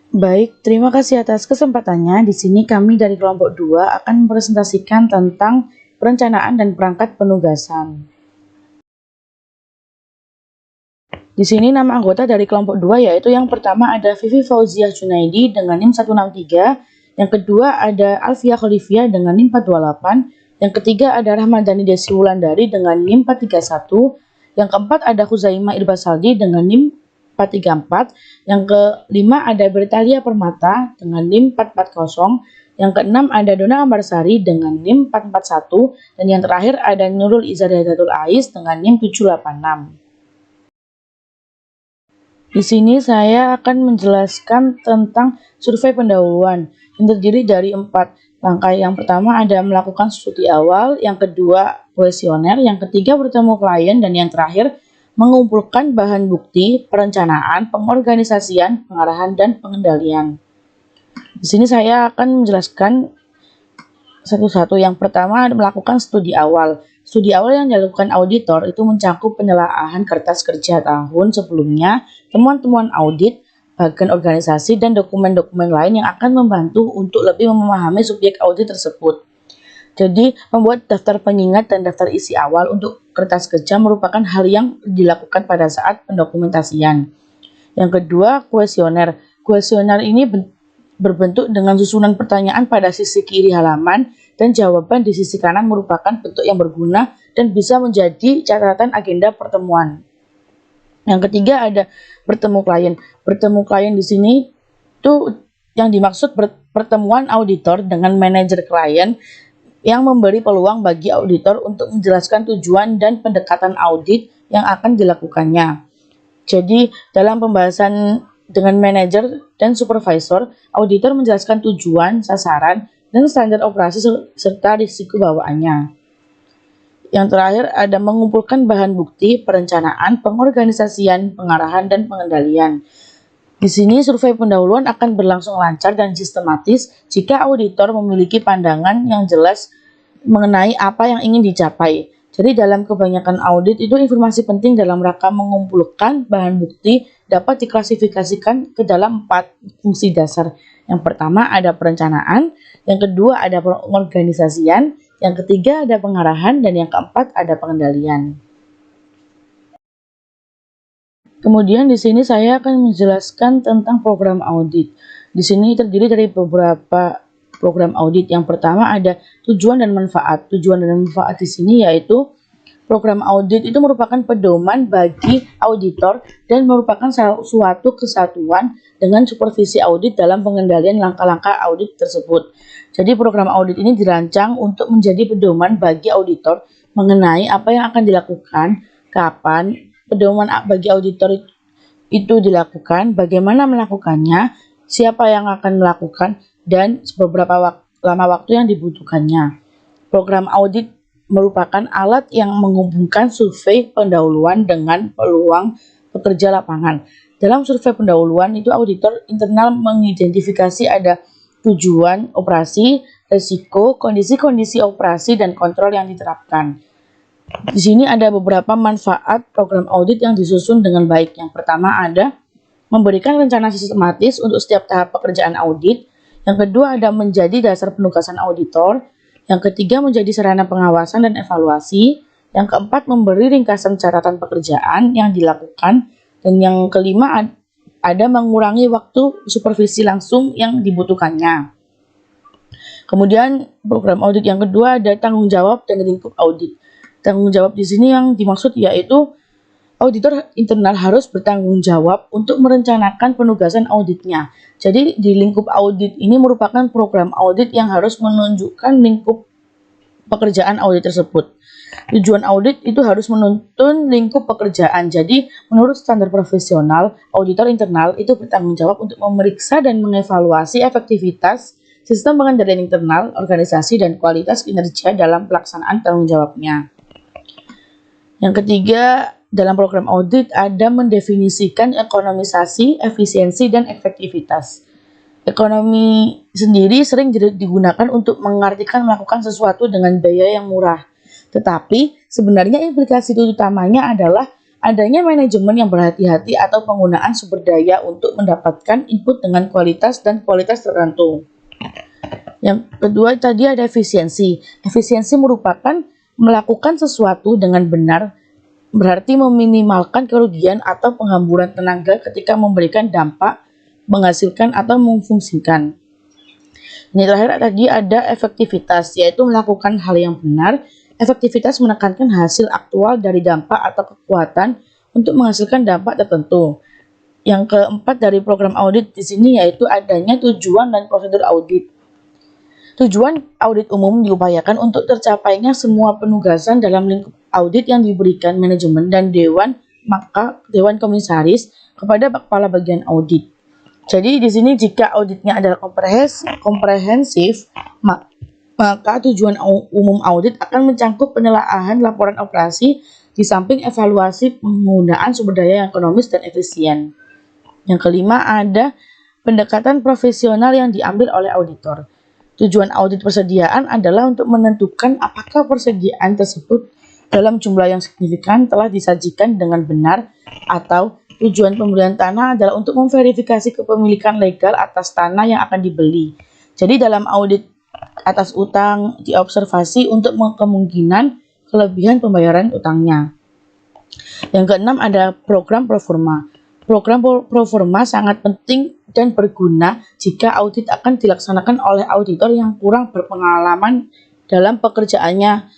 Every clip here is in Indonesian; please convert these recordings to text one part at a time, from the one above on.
Baik, terima kasih atas kesempatannya. Di sini kami dari kelompok 2 akan mempresentasikan tentang perencanaan dan perangkat penugasan. Di sini nama anggota dari kelompok 2 yaitu yang pertama ada Vivi Fauziah Junaidi dengan NIM 163, yang kedua ada Alfia Khalifia dengan NIM 428, yang ketiga ada Rahmadani Desi Wulandari dengan NIM 431, yang keempat ada Huzaimah Irbasaldi dengan NIM 434, yang kelima ada Bertalia Permata dengan NIM 440, yang keenam ada Dona Ambarsari dengan NIM 441, dan yang terakhir ada Nurul Izzatul Ais dengan NIM 786. Di sini saya akan menjelaskan tentang survei pendahuluan yang terdiri dari 4 langkah. Yang pertama ada melakukan studi awal, yang kedua kuesioner, yang ketiga bertemu klien, dan yang terakhir mengumpulkan bahan bukti, perencanaan, pengorganisasian, pengarahan, dan pengendalian. Di sini saya akan menjelaskan satu-satu. Yang pertama melakukan studi awal. Studi awal yang dilakukan auditor itu mencakup penelaahan kertas kerja tahun sebelumnya, temuan-temuan audit, bagian organisasi, dan dokumen-dokumen lain yang akan membantu untuk lebih memahami subjek audit tersebut. Jadi, membuat daftar pengingat dan daftar isi awal untuk kertas kerja merupakan hal yang dilakukan pada saat pendokumentasian. Yang kedua, kuesioner. Kuesioner ini berbentuk dengan susunan pertanyaan pada sisi kiri halaman dan jawaban di sisi kanan merupakan bentuk yang berguna dan bisa menjadi catatan agenda pertemuan. Yang ketiga ada bertemu klien. Bertemu klien di sini itu yang dimaksud pertemuan auditor dengan manajer klien yang memberi peluang bagi auditor untuk menjelaskan tujuan dan pendekatan audit yang akan dilakukannya. Jadi dalam pembahasan dengan manajer dan supervisor, auditor menjelaskan tujuan, sasaran, dan standar operasi serta risiko bawaannya. Yang terakhir ada mengumpulkan bahan bukti, perencanaan, pengorganisasian, pengarahan, dan pengendalian. Di sini survei pendahuluan akan berlangsung lancar dan sistematis jika auditor memiliki pandangan yang jelas mengenai apa yang ingin dicapai. Jadi dalam kebanyakan audit itu informasi penting dalam rangka mengumpulkan bahan bukti dapat diklasifikasikan ke dalam 4 fungsi dasar. Yang pertama ada perencanaan, yang kedua ada pengorganisasian, yang ketiga ada pengarahan, dan yang keempat ada pengendalian. Kemudian di sini saya akan menjelaskan tentang program audit. Di sini terdiri dari beberapa program audit. Yang pertama ada tujuan dan manfaat. Tujuan dan manfaat di sini yaitu program audit itu merupakan pedoman bagi auditor dan merupakan suatu kesatuan dengan supervisi audit dalam pengendalian langkah-langkah audit tersebut. Jadi program audit ini dirancang untuk menjadi pedoman bagi auditor mengenai apa yang akan dilakukan, kapan pedoman bagi auditor itu dilakukan, bagaimana melakukannya, siapa yang akan melakukan, dan beberapa lama waktu yang dibutuhkannya. Program audit merupakan alat yang menghubungkan survei pendahuluan dengan peluang pekerja lapangan. Dalam survei pendahuluan itu auditor internal mengidentifikasi ada tujuan operasi, risiko, kondisi-kondisi operasi, dan kontrol yang diterapkan. Di sini ada beberapa manfaat program audit yang disusun dengan baik. Yang pertama ada memberikan rencana sistematis untuk setiap tahap pekerjaan audit. Yang kedua ada menjadi dasar penugasan auditor. Yang ketiga menjadi sarana pengawasan dan evaluasi. Yang keempat memberi ringkasan catatan pekerjaan yang dilakukan. Dan yang kelima ada mengurangi waktu supervisi langsung yang dibutuhkannya. Kemudian program audit yang kedua ada tanggung jawab dan lingkup audit. Tanggung jawab di sini yang dimaksud yaitu auditor internal harus bertanggung jawab untuk merencanakan penugasan auditnya. Jadi di lingkup audit ini merupakan program audit yang harus menunjukkan lingkup pekerjaan audit tersebut. Tujuan audit itu harus menuntun lingkup pekerjaan. Jadi menurut standar profesional, auditor internal itu bertanggung jawab untuk memeriksa dan mengevaluasi efektivitas sistem pengendalian internal, organisasi, dan kualitas kinerja dalam pelaksanaan tanggung jawabnya. Yang ketiga, dalam program audit ada mendefinisikan ekonomisasi, efisiensi, dan efektivitas. Ekonomi sendiri sering digunakan untuk mengartikan melakukan sesuatu dengan biaya yang murah. Tetapi sebenarnya implikasi utamanya adalah Adanya manajemen yang berhati-hati atau penggunaan sumber daya untuk mendapatkan input dengan kualitas dan kualitas tertentu. Yang kedua tadi ada efisiensi. Efisiensi merupakan melakukan sesuatu dengan benar, berarti meminimalkan kerugian atau penghamburan tenaga ketika memberikan dampak, menghasilkan atau memfungsikan. Ini terakhir tadi ada efektivitas, yaitu melakukan hal yang benar. Efektivitas menekankan hasil aktual dari dampak atau kekuatan untuk menghasilkan dampak tertentu. Yang keempat dari program audit di sini yaitu adanya tujuan dan prosedur audit. Tujuan audit umum diupayakan untuk tercapainya semua penugasan dalam lingkup audit yang diberikan manajemen dan dewan komisaris kepada kepala bagian audit. Jadi di sini jika auditnya adalah komprehensif, maka tujuan umum audit akan mencakup penelaahan laporan operasi di samping evaluasi penggunaan sumber daya yang ekonomis dan efisien. Yang kelima ada pendekatan profesional yang diambil oleh auditor. Tujuan audit persediaan adalah untuk menentukan apakah persediaan tersebut dalam jumlah yang signifikan telah disajikan dengan benar, atau tujuan pembelian tanah adalah untuk memverifikasi kepemilikan legal atas tanah yang akan dibeli. Jadi dalam audit atas utang diobservasi untuk kemungkinan kelebihan pembayaran utangnya. Yang keenam ada program proforma. Program proforma sangat penting dan berguna jika audit akan dilaksanakan oleh auditor yang kurang berpengalaman dalam pekerjaannya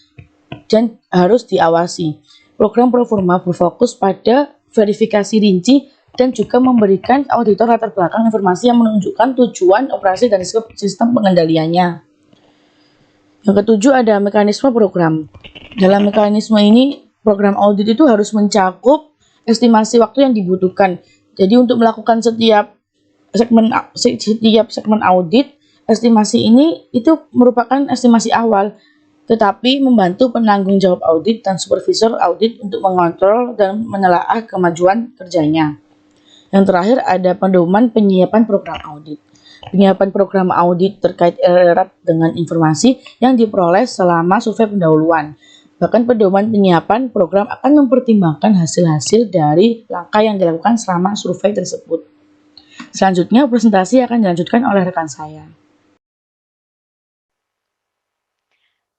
dan harus diawasi. Program proforma berfokus pada verifikasi rinci dan juga memberikan auditor latar belakang informasi yang menunjukkan tujuan, operasi, dan sistem pengendaliannya. Yang ketujuh ada mekanisme program. Dalam mekanisme ini, program audit itu harus mencakup estimasi waktu yang dibutuhkan. Jadi untuk melakukan setiap segmen audit, estimasi ini itu merupakan estimasi awal, tetapi membantu penanggung jawab audit dan supervisor audit untuk mengontrol dan menelaah kemajuan kerjanya. Yang terakhir ada pedoman penyiapan program audit. Penyiapan program audit terkait erat dengan informasi yang diperoleh selama survei pendahuluan. Bahkan pedoman penyiapan program akan mempertimbangkan hasil-hasil dari langkah yang dilakukan selama survei tersebut. Selanjutnya, presentasi akan dilanjutkan oleh rekan saya.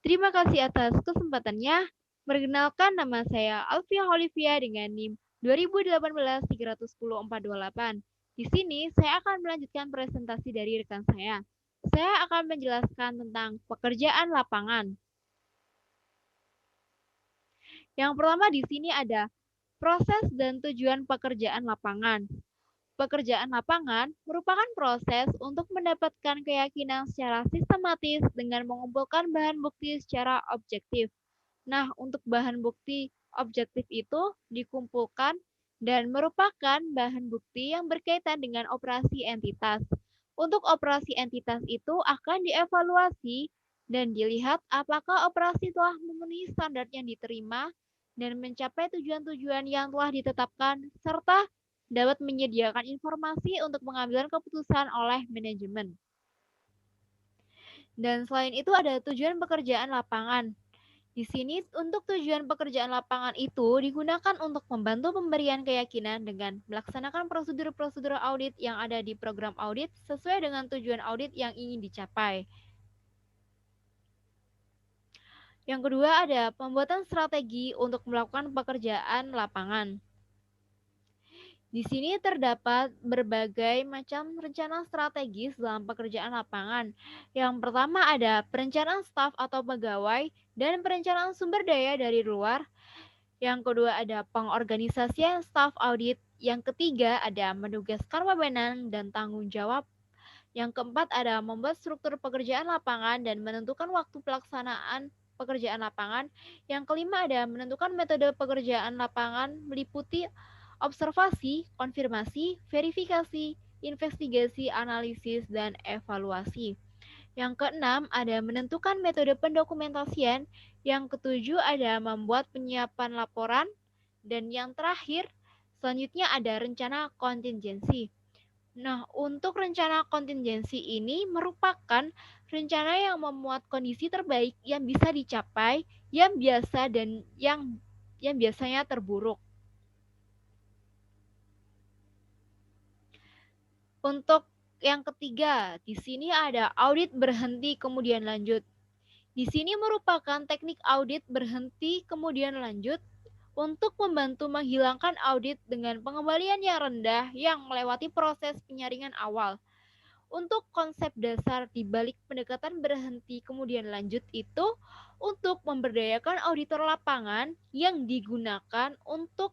Terima kasih atas kesempatannya. Perkenalkan, nama saya Alfia Olivia dengan NIM 2018-310-428. Di sini saya akan melanjutkan presentasi dari rekan saya. Saya akan menjelaskan tentang pekerjaan lapangan. Yang pertama di sini ada proses dan tujuan pekerjaan lapangan. Pekerjaan lapangan merupakan proses untuk mendapatkan keyakinan secara sistematis dengan mengumpulkan bahan bukti secara objektif. Nah, untuk bahan bukti objektif itu dikumpulkan dan merupakan bahan bukti yang berkaitan dengan operasi entitas. Untuk operasi entitas itu akan dievaluasi dan dilihat apakah operasi telah memenuhi standar yang diterima dan mencapai tujuan-tujuan yang telah ditetapkan, serta dapat menyediakan informasi untuk pengambilan keputusan oleh manajemen. Dan selain itu ada tujuan pekerjaan lapangan. Di sini untuk tujuan pekerjaan lapangan itu digunakan untuk membantu pemberian keyakinan dengan melaksanakan prosedur-prosedur audit yang ada di program audit sesuai dengan tujuan audit yang ingin dicapai. Yang kedua ada pembuatan strategi untuk melakukan pekerjaan lapangan. Di sini terdapat berbagai macam rencana strategis dalam pekerjaan lapangan. Yang pertama ada perencanaan staf atau pegawai dan perencanaan sumber daya dari luar. Yang kedua ada pengorganisasian staf audit. Yang ketiga ada menugaskan wewenang dan tanggung jawab. Yang keempat ada membuat struktur pekerjaan lapangan dan menentukan waktu pelaksanaan pekerjaan lapangan. Yang kelima ada menentukan metode pekerjaan lapangan meliputi observasi, konfirmasi, verifikasi, investigasi, analisis, dan evaluasi. Yang keenam ada menentukan metode pendokumentasian. Yang ketujuh ada membuat penyiapan laporan. Dan yang terakhir, selanjutnya ada rencana kontingensi. Nah, untuk rencana kontingensi ini merupakan rencana yang memuat kondisi terbaik yang bisa dicapai, yang biasa dan yang biasanya terburuk. Untuk yang ketiga, di sini ada audit berhenti kemudian lanjut. Di sini merupakan teknik audit berhenti kemudian lanjut untuk membantu menghilangkan audit dengan pengembalian yang rendah yang melewati proses penyaringan awal. Untuk konsep dasar di balik pendekatan berhenti kemudian lanjut itu untuk memberdayakan auditor lapangan yang digunakan untuk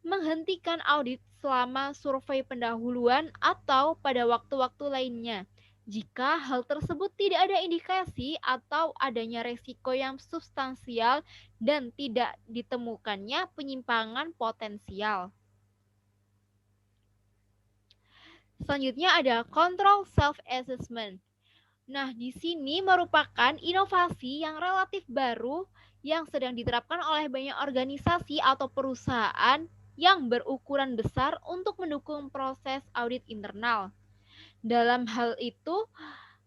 menghentikan audit selama survei pendahuluan atau pada waktu-waktu lainnya. Jika hal tersebut tidak ada indikasi atau adanya resiko yang substansial dan tidak ditemukannya penyimpangan potensial. Selanjutnya ada control self-assessment. Nah, di sini merupakan inovasi yang relatif baru yang sedang diterapkan oleh banyak organisasi atau perusahaan yang berukuran besar untuk mendukung proses audit internal. Dalam hal itu,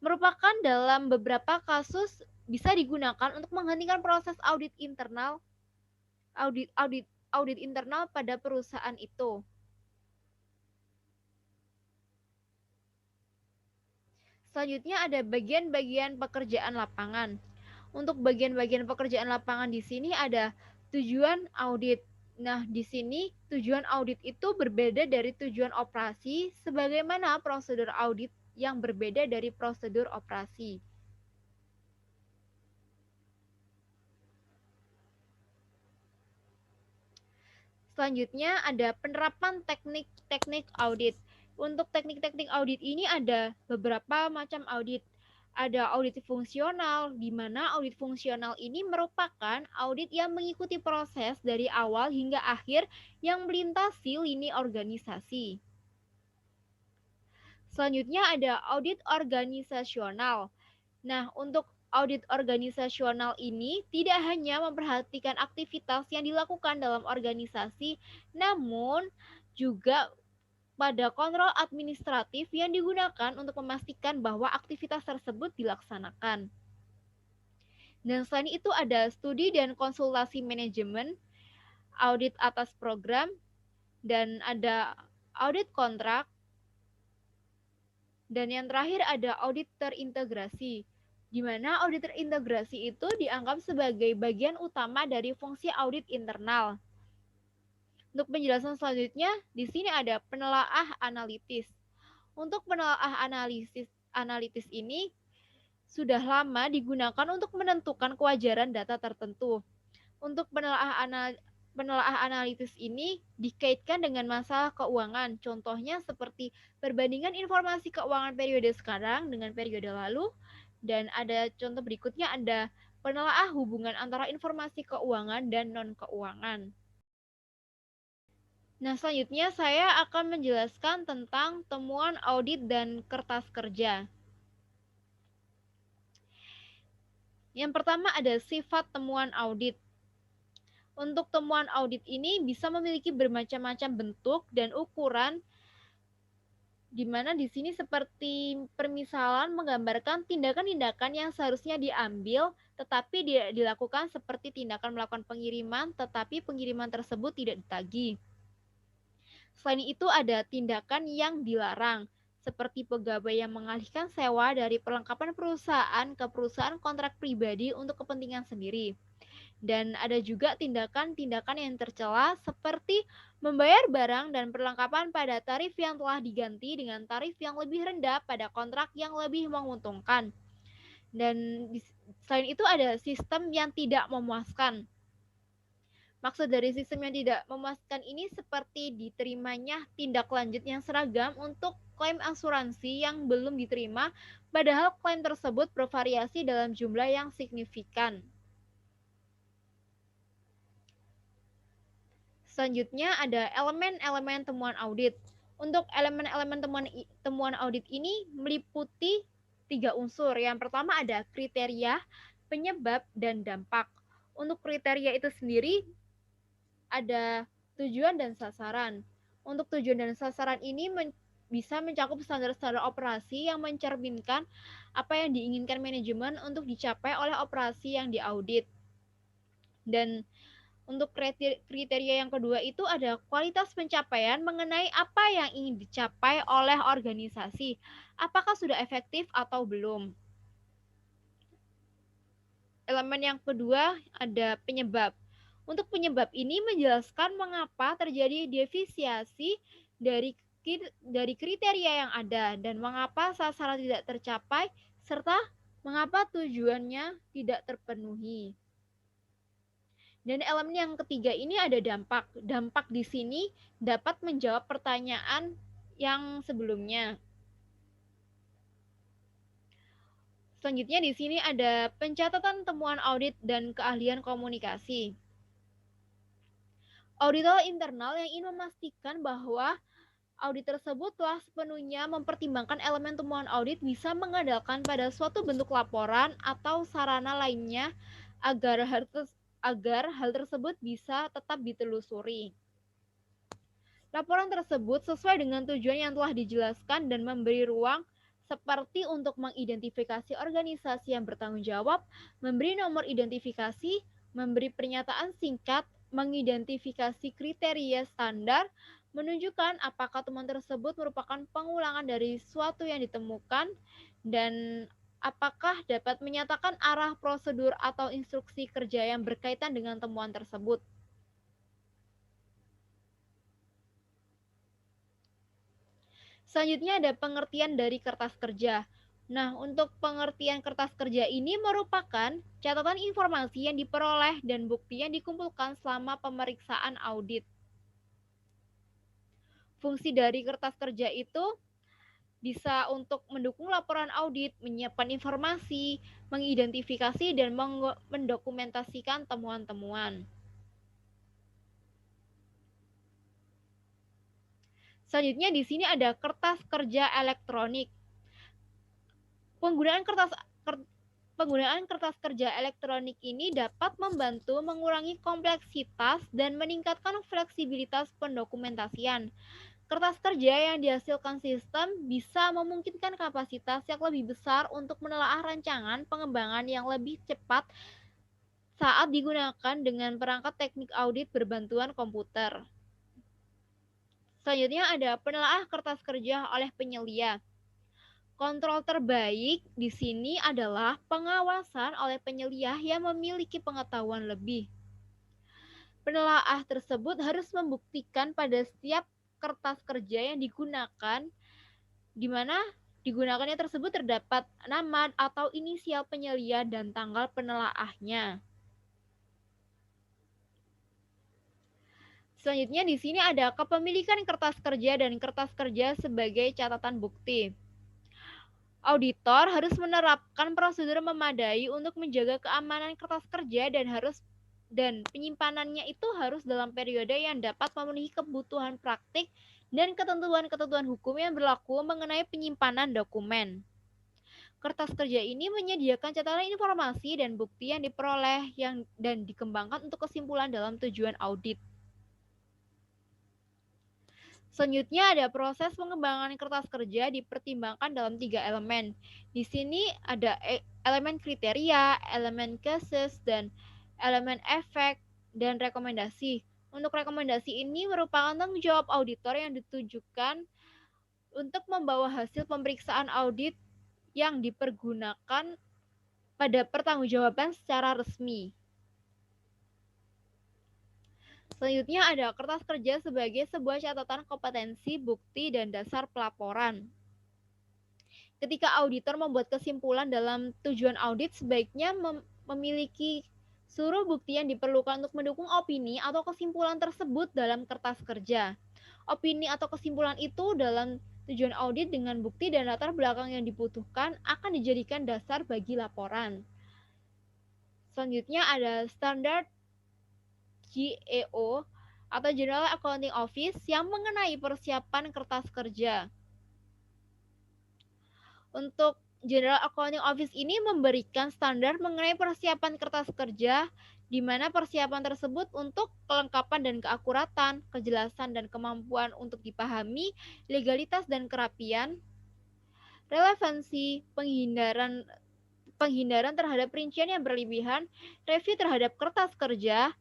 merupakan dalam beberapa kasus bisa digunakan untuk menghentikan proses audit internal, audit internal pada perusahaan itu. Selanjutnya ada bagian-bagian pekerjaan lapangan. Untuk bagian-bagian pekerjaan lapangan di sini ada tujuan audit. Nah, di sini tujuan audit itu berbeda dari tujuan operasi sebagaimana prosedur audit yang berbeda dari prosedur operasi. Selanjutnya ada penerapan teknik-teknik audit. Untuk teknik-teknik audit ini ada beberapa macam audit. Ada audit fungsional, di mana audit fungsional ini merupakan audit yang mengikuti proses dari awal hingga akhir yang melintasi lini organisasi. Selanjutnya ada audit organisasional. Nah, untuk audit organisasional ini tidak hanya memperhatikan aktivitas yang dilakukan dalam organisasi, namun juga pada kontrol administratif yang digunakan untuk memastikan bahwa aktivitas tersebut dilaksanakan. Dan selain itu ada studi dan konsultasi manajemen, audit atas program, dan ada audit kontrak, dan yang terakhir ada audit terintegrasi, di mana audit terintegrasi itu dianggap sebagai bagian utama dari fungsi audit internal. Untuk penjelasan selanjutnya, di sini ada penelaah analitis. Untuk penelaah analitis ini sudah lama digunakan untuk menentukan kewajaran data tertentu. Untuk penelaah analitis ini dikaitkan dengan masalah keuangan. Contohnya seperti perbandingan informasi keuangan periode sekarang dengan periode lalu. Dan ada contoh berikutnya ada penelaah hubungan antara informasi keuangan dan non-keuangan. Nah, selanjutnya saya akan menjelaskan tentang temuan audit dan kertas kerja. Yang pertama ada sifat temuan audit. Untuk temuan audit ini bisa memiliki bermacam-macam bentuk dan ukuran, di mana di sini seperti permisalan menggambarkan tindakan-tindakan yang seharusnya diambil tetapi dilakukan seperti tindakan melakukan pengiriman tetapi pengiriman tersebut tidak ditagih. Selain itu ada tindakan yang dilarang, seperti pegawai yang mengalihkan sewa dari perlengkapan perusahaan ke perusahaan kontrak pribadi untuk kepentingan sendiri. Dan ada juga tindakan-tindakan yang tercela seperti membayar barang dan perlengkapan pada tarif yang telah diganti dengan tarif yang lebih rendah pada kontrak yang lebih menguntungkan. Dan selain itu ada sistem yang tidak memuaskan. Maksud dari sistem yang tidak memuaskan ini seperti diterimanya tindak lanjut yang seragam untuk klaim asuransi yang belum diterima, padahal klaim tersebut bervariasi dalam jumlah yang signifikan. Selanjutnya ada elemen-elemen temuan audit. Untuk elemen-elemen temuan audit ini meliputi 3 unsur. Yang pertama ada kriteria, penyebab, dan dampak. Untuk kriteria itu sendiri ada tujuan dan sasaran. Untuk tujuan dan sasaran ini bisa mencakup standar-standar operasi yang mencerminkan apa yang diinginkan manajemen untuk dicapai oleh operasi yang diaudit. Dan Untuk kriteria yang kedua itu ada kualitas pencapaian mengenai apa yang ingin dicapai oleh organisasi. Apakah sudah efektif atau belum? Elemen yang kedua ada penyebab. Untuk penyebab ini menjelaskan mengapa terjadi defisiasi dari kriteria yang ada dan mengapa sasaran tidak tercapai serta mengapa tujuannya tidak terpenuhi. Dan elemen yang ketiga ini ada dampak. Dampak di sini dapat menjawab pertanyaan yang sebelumnya. Selanjutnya di sini ada pencatatan temuan audit dan keahlian komunikasi. Auditor internal yang ingin memastikan bahwa audit tersebut telah sepenuhnya mempertimbangkan elemen temuan audit bisa mengandalkan pada suatu bentuk laporan atau sarana lainnya agar hal tersebut bisa tetap ditelusuri. Laporan tersebut sesuai dengan tujuan yang telah dijelaskan dan memberi ruang seperti untuk mengidentifikasi organisasi yang bertanggung jawab, memberi nomor identifikasi, memberi pernyataan singkat, mengidentifikasi kriteria standar, menunjukkan apakah temuan tersebut merupakan pengulangan dari suatu yang ditemukan, dan apakah dapat menyatakan arah prosedur atau instruksi kerja yang berkaitan dengan temuan tersebut. Selanjutnya ada pengertian dari kertas kerja. Nah, untuk pengertian kertas kerja ini merupakan catatan informasi yang diperoleh dan bukti yang dikumpulkan selama pemeriksaan audit. Fungsi dari kertas kerja itu bisa untuk mendukung laporan audit, menyiapkan informasi, mengidentifikasi, dan mendokumentasikan temuan-temuan. Selanjutnya di sini ada kertas kerja elektronik. Penggunaan kertas kerja elektronik ini dapat membantu mengurangi kompleksitas dan meningkatkan fleksibilitas pendokumentasian. Kertas kerja yang dihasilkan sistem bisa memungkinkan kapasitas yang lebih besar untuk menelaah rancangan pengembangan yang lebih cepat saat digunakan dengan perangkat teknik audit berbantuan komputer. Selanjutnya ada penelaah kertas kerja oleh penyelia. Kontrol terbaik di sini adalah pengawasan oleh penyelia yang memiliki pengetahuan lebih. Penelaah tersebut harus membuktikan pada setiap kertas kerja yang digunakan, di mana digunakannya tersebut terdapat nama atau inisial penyelia dan tanggal penelaahnya. Selanjutnya di sini ada kepemilikan kertas kerja dan kertas kerja sebagai catatan bukti. Auditor harus menerapkan prosedur memadai untuk menjaga keamanan kertas kerja dan penyimpanannya itu harus dalam periode yang dapat memenuhi kebutuhan praktik dan ketentuan-ketentuan hukum yang berlaku mengenai penyimpanan dokumen. Kertas kerja ini menyediakan catatan informasi dan bukti yang diperoleh dan dikembangkan untuk kesimpulan dalam tujuan audit. Selanjutnya ada proses pengembangan kertas kerja dipertimbangkan dalam 3 elemen. Di sini ada elemen kriteria, elemen cases, dan elemen efek dan rekomendasi. Untuk rekomendasi ini merupakan tanggung jawab auditor yang ditujukan untuk membawa hasil pemeriksaan audit yang dipergunakan pada pertanggungjawaban secara resmi. Selanjutnya ada kertas kerja sebagai sebuah catatan kompetensi, bukti, dan dasar pelaporan. Ketika auditor membuat kesimpulan dalam tujuan audit, sebaiknya memiliki seluruh bukti yang diperlukan untuk mendukung opini atau kesimpulan tersebut dalam kertas kerja. Opini atau kesimpulan itu dalam tujuan audit dengan bukti dan latar belakang yang dibutuhkan akan dijadikan dasar bagi laporan. Selanjutnya ada standar GAO atau General Accounting Office yang mengenai persiapan kertas kerja. Untuk General Accounting Office ini memberikan standar mengenai persiapan kertas kerja, di mana persiapan tersebut untuk kelengkapan dan keakuratan, kejelasan dan kemampuan untuk dipahami, legalitas dan kerapian, relevansi, penghindaran terhadap rincian yang berlebihan, review terhadap kertas kerja,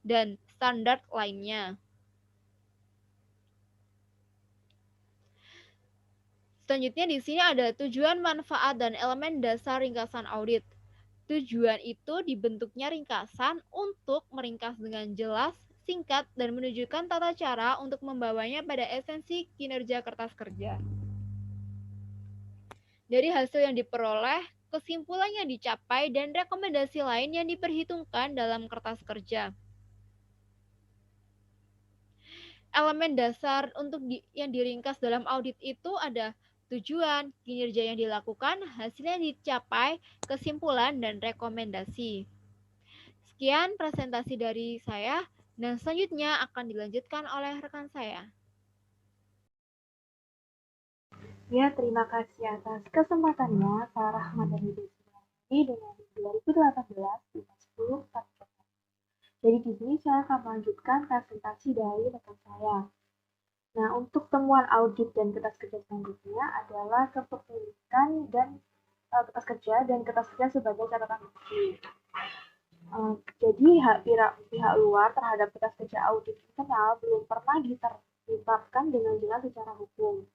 dan standar lainnya. Selanjutnya di sini ada tujuan, manfaat, dan elemen dasar ringkasan audit. Tujuan itu dibentuknya ringkasan untuk meringkas dengan jelas, singkat, dan menunjukkan tata cara untuk membawanya pada esensi kinerja kertas kerja. Dari hasil yang diperoleh, kesimpulan yang dicapai, dan rekomendasi lain yang diperhitungkan dalam kertas kerja. Elemen dasar untuk yang diringkas dalam audit itu ada tujuan, kinerja yang dilakukan, hasil yang dicapai, kesimpulan, dan rekomendasi. Sekian presentasi dari saya, dan selanjutnya akan dilanjutkan oleh rekan saya. Ya, terima kasih atas kesempatannya, Kak Rahmadani Deswandi dengan 2018 di 10 Jadi di sini saya akan melanjutkan presentasi dari rekan saya. Nah, untuk temuan audit dan kertas kerja selanjutnya adalah kepemilikan dan kertas kerja sebagai catatan bukti. Jadi pihak luar terhadap kertas kerja audit internal belum pernah ditetapkan dengan jelas secara hukum.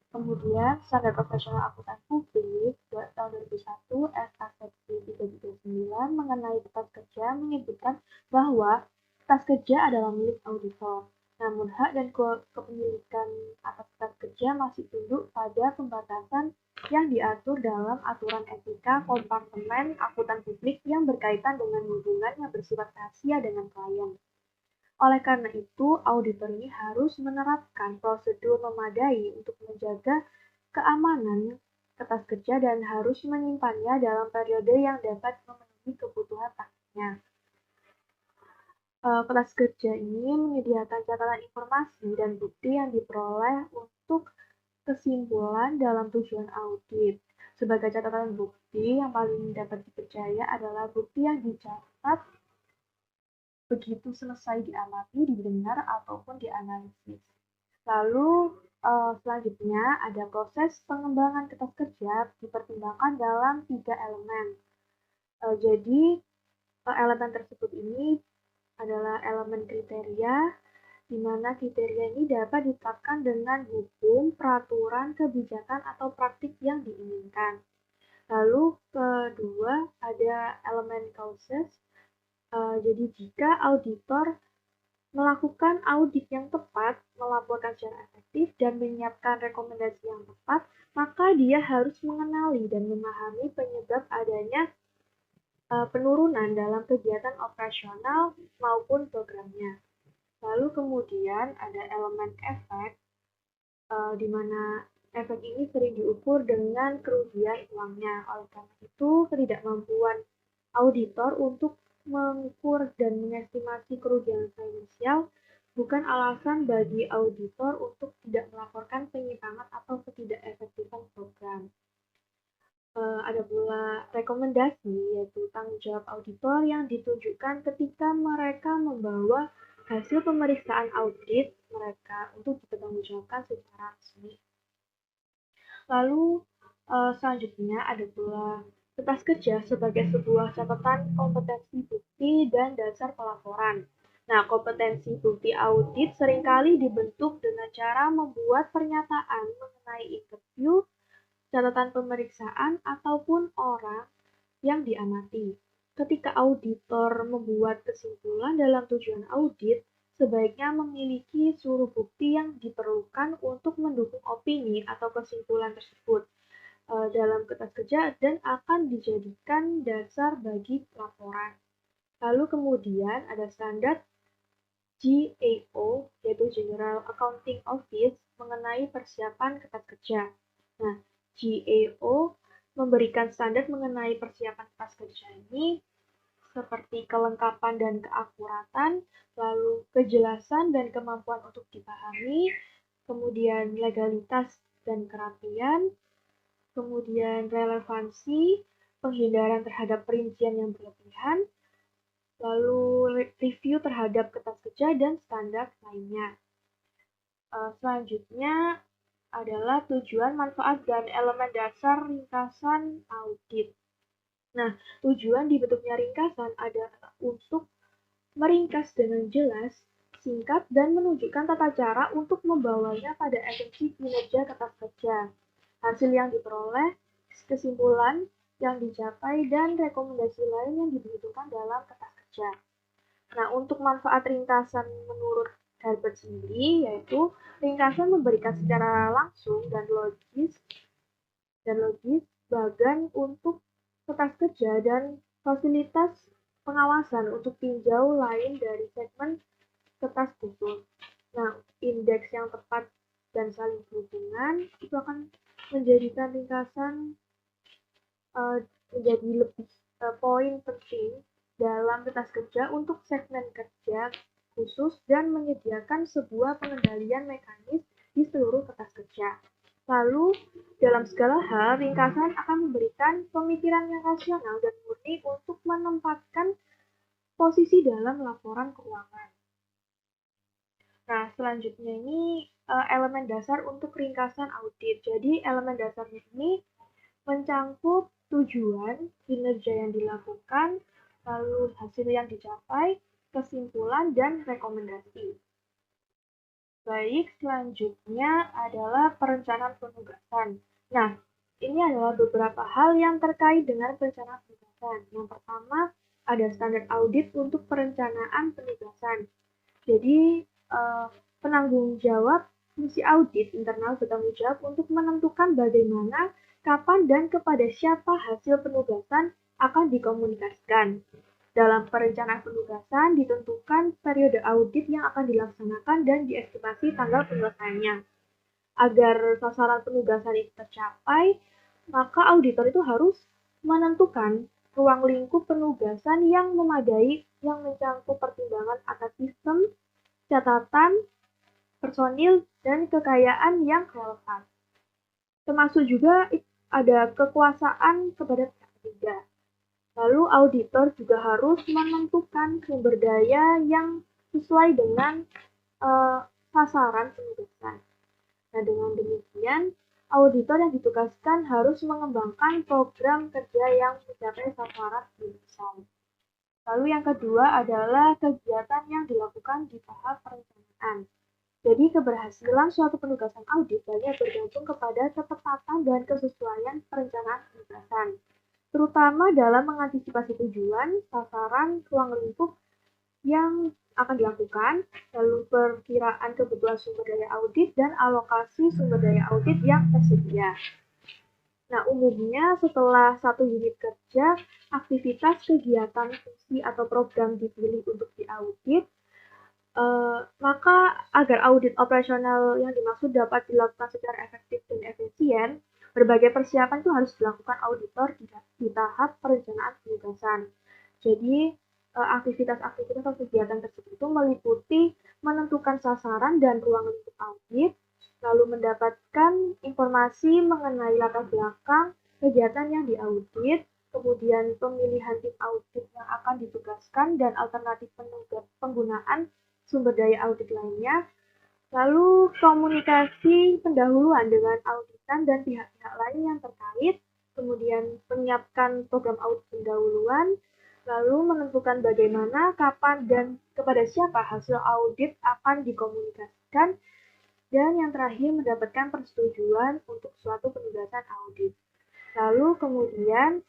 Kemudian Standar Profesional Akuntan Publik tahun 2001 SK Seksi 339 mengenai kertas kerja menyebutkan bahwa kertas kerja adalah milik auditor. Namun hak dan kepemilikan atas kertas kerja masih tunduk pada pembatasan yang diatur dalam aturan etika kompartemen akuntan publik yang berkaitan dengan hubungan yang bersifat rahasia dengan klien. Oleh karena itu, auditor ini harus menerapkan prosedur memadai untuk menjaga keamanan kertas kerja dan harus menyimpannya dalam periode yang dapat memenuhi kebutuhan praktiknya. Kertas kerja ini menyediakan catatan informasi dan bukti yang diperoleh untuk kesimpulan dalam tujuan audit. Sebagai catatan bukti yang paling dapat dipercaya adalah bukti yang dicatat begitu selesai diamati, didengar, ataupun dianalisis. Lalu selanjutnya ada proses pengembangan kertas kerja dipertimbangkan dalam 3 elemen. Jadi elemen tersebut ini adalah elemen kriteria, di mana kriteria ini dapat ditetapkan dengan hukum, peraturan, kebijakan, atau praktik yang diinginkan. Lalu kedua ada elemen causes. Jadi jika auditor melakukan audit yang tepat, melaporkan secara efektif, dan menyiapkan rekomendasi yang tepat, maka dia harus mengenali dan memahami penyebab adanya penurunan dalam kegiatan operasional maupun programnya. Lalu kemudian ada elemen efek, di mana efek ini sering diukur dengan kerugian uangnya. Oleh karena itu, ketidakmampuan auditor untuk mengukur dan mengestimasi kerugian finansial bukan alasan bagi auditor untuk tidak melaporkan penyimpangan atau ketidakefektifan program. Ada pula rekomendasi, yaitu tanggung jawab auditor yang ditunjukkan ketika mereka membawa hasil pemeriksaan audit mereka untuk dipertanggungjawabkan secara resmi. Lalu selanjutnya ada pula kertas kerja sebagai sebuah catatan kompetensi bukti dan dasar pelaporan. Nah, kompetensi bukti audit seringkali dibentuk dengan cara membuat pernyataan mengenai interview, catatan pemeriksaan, ataupun orang yang diamati. Ketika auditor membuat kesimpulan dalam tujuan audit, sebaiknya memiliki seluruh bukti yang diperlukan untuk mendukung opini atau kesimpulan tersebut dalam kertas kerja dan akan dijadikan dasar bagi laporan. Lalu kemudian ada standar GAO, yaitu General Accounting Office, mengenai persiapan kertas kerja. Nah, GAO memberikan standar mengenai persiapan kertas kerja ini seperti kelengkapan dan keakuratan, lalu kejelasan dan kemampuan untuk dipahami, kemudian legalitas dan kerapian, kemudian relevansi, penghindaran terhadap perincian yang berlebihan, lalu review terhadap kertas kerja dan standar lainnya. Selanjutnya adalah tujuan, manfaat, dan elemen dasar ringkasan audit. Nah, tujuan dibentuknya ringkasan adalah untuk meringkas dengan jelas, singkat, dan menunjukkan tata cara untuk membawanya pada esensi kinerja kertas kerja, hasil yang diperoleh, kesimpulan yang dicapai, dan rekomendasi lain yang dibutuhkan dalam kertas kerja. Nah, untuk manfaat ringkasan menurut Herbert sendiri, yaitu ringkasan memberikan secara langsung dan logis bagan untuk kertas kerja dan fasilitas pengawasan untuk tinjau lain dari segmen kertas khusus. Nah, indeks yang tepat dan saling berhubungan itu akan menjadikan ringkasan menjadi lebih poin penting dalam kertas kerja untuk segmen kerja khusus dan menyediakan sebuah pengendalian mekanis di seluruh kertas kerja. Lalu, dalam segala hal, ringkasan akan memberikan pemikiran yang rasional dan murni untuk menempatkan posisi dalam laporan keuangan. Nah, selanjutnya ini elemen dasar untuk ringkasan audit. Jadi, elemen dasarnya ini mencangkup tujuan, kinerja yang dilakukan, lalu hasil yang dicapai, kesimpulan, dan rekomendasi. Baik, selanjutnya adalah perencanaan penugasan. Nah, ini adalah beberapa hal yang terkait dengan perencanaan penugasan. Yang pertama, ada standar audit untuk perencanaan penugasan. Jadi, penanggung jawab fungsi audit internal bertanggung jawab untuk menentukan bagaimana, kapan, dan kepada siapa hasil penugasan akan dikomunikasikan. Dalam perencanaan penugasan ditentukan periode audit yang akan dilaksanakan dan diestimasi tanggal penyelesaiannya. Agar sasaran penugasan itu tercapai, maka auditor itu harus menentukan ruang lingkup penugasan yang memadai yang mencangkup pertimbangan atas sistem, catatan, personil, dan kekayaan yang relevan. Termasuk juga ada kekuasaan kepada pihak ketiga. Lalu auditor juga harus menentukan sumber daya yang sesuai dengan sasaran penugasan. Nah, dengan demikian, auditor yang ditugaskan harus mengembangkan program kerja yang mencapai sasaran penugasan. Lalu yang kedua adalah kegiatan yang dilakukan di tahap perencanaan. Jadi keberhasilan suatu penugasan audit banyak bergantung kepada ketepatan dan kesesuaian perencanaan penugasan, terutama dalam mengantisipasi tujuan, sasaran, ruang lingkup yang akan dilakukan, lalu perkiraan kebutuhan sumber daya audit, dan alokasi sumber daya audit yang tersedia. Nah, umumnya setelah satu unit kerja, aktivitas, kegiatan, fungsi, atau program dipilih untuk diaudit, maka agar audit operasional yang dimaksud dapat dilakukan secara efektif dan efisien, berbagai persiapan itu harus dilakukan auditor di tahap perencanaan penugasan. Jadi, aktivitas-aktivitas atau kegiatan tersebut itu meliputi menentukan sasaran dan ruang lingkup audit, lalu mendapatkan informasi mengenai latar belakang kegiatan yang diaudit, kemudian pemilihan tim audit yang akan ditugaskan dan alternatif penggunaan sumber daya audit lainnya, lalu komunikasi pendahuluan dengan auditan dan pihak-pihak lain yang terkait, kemudian menyiapkan program audit pendahuluan, lalu menentukan bagaimana, kapan, dan kepada siapa hasil audit akan dikomunikasikan, dan yang terakhir mendapatkan persetujuan untuk suatu penugasan audit. Lalu kemudian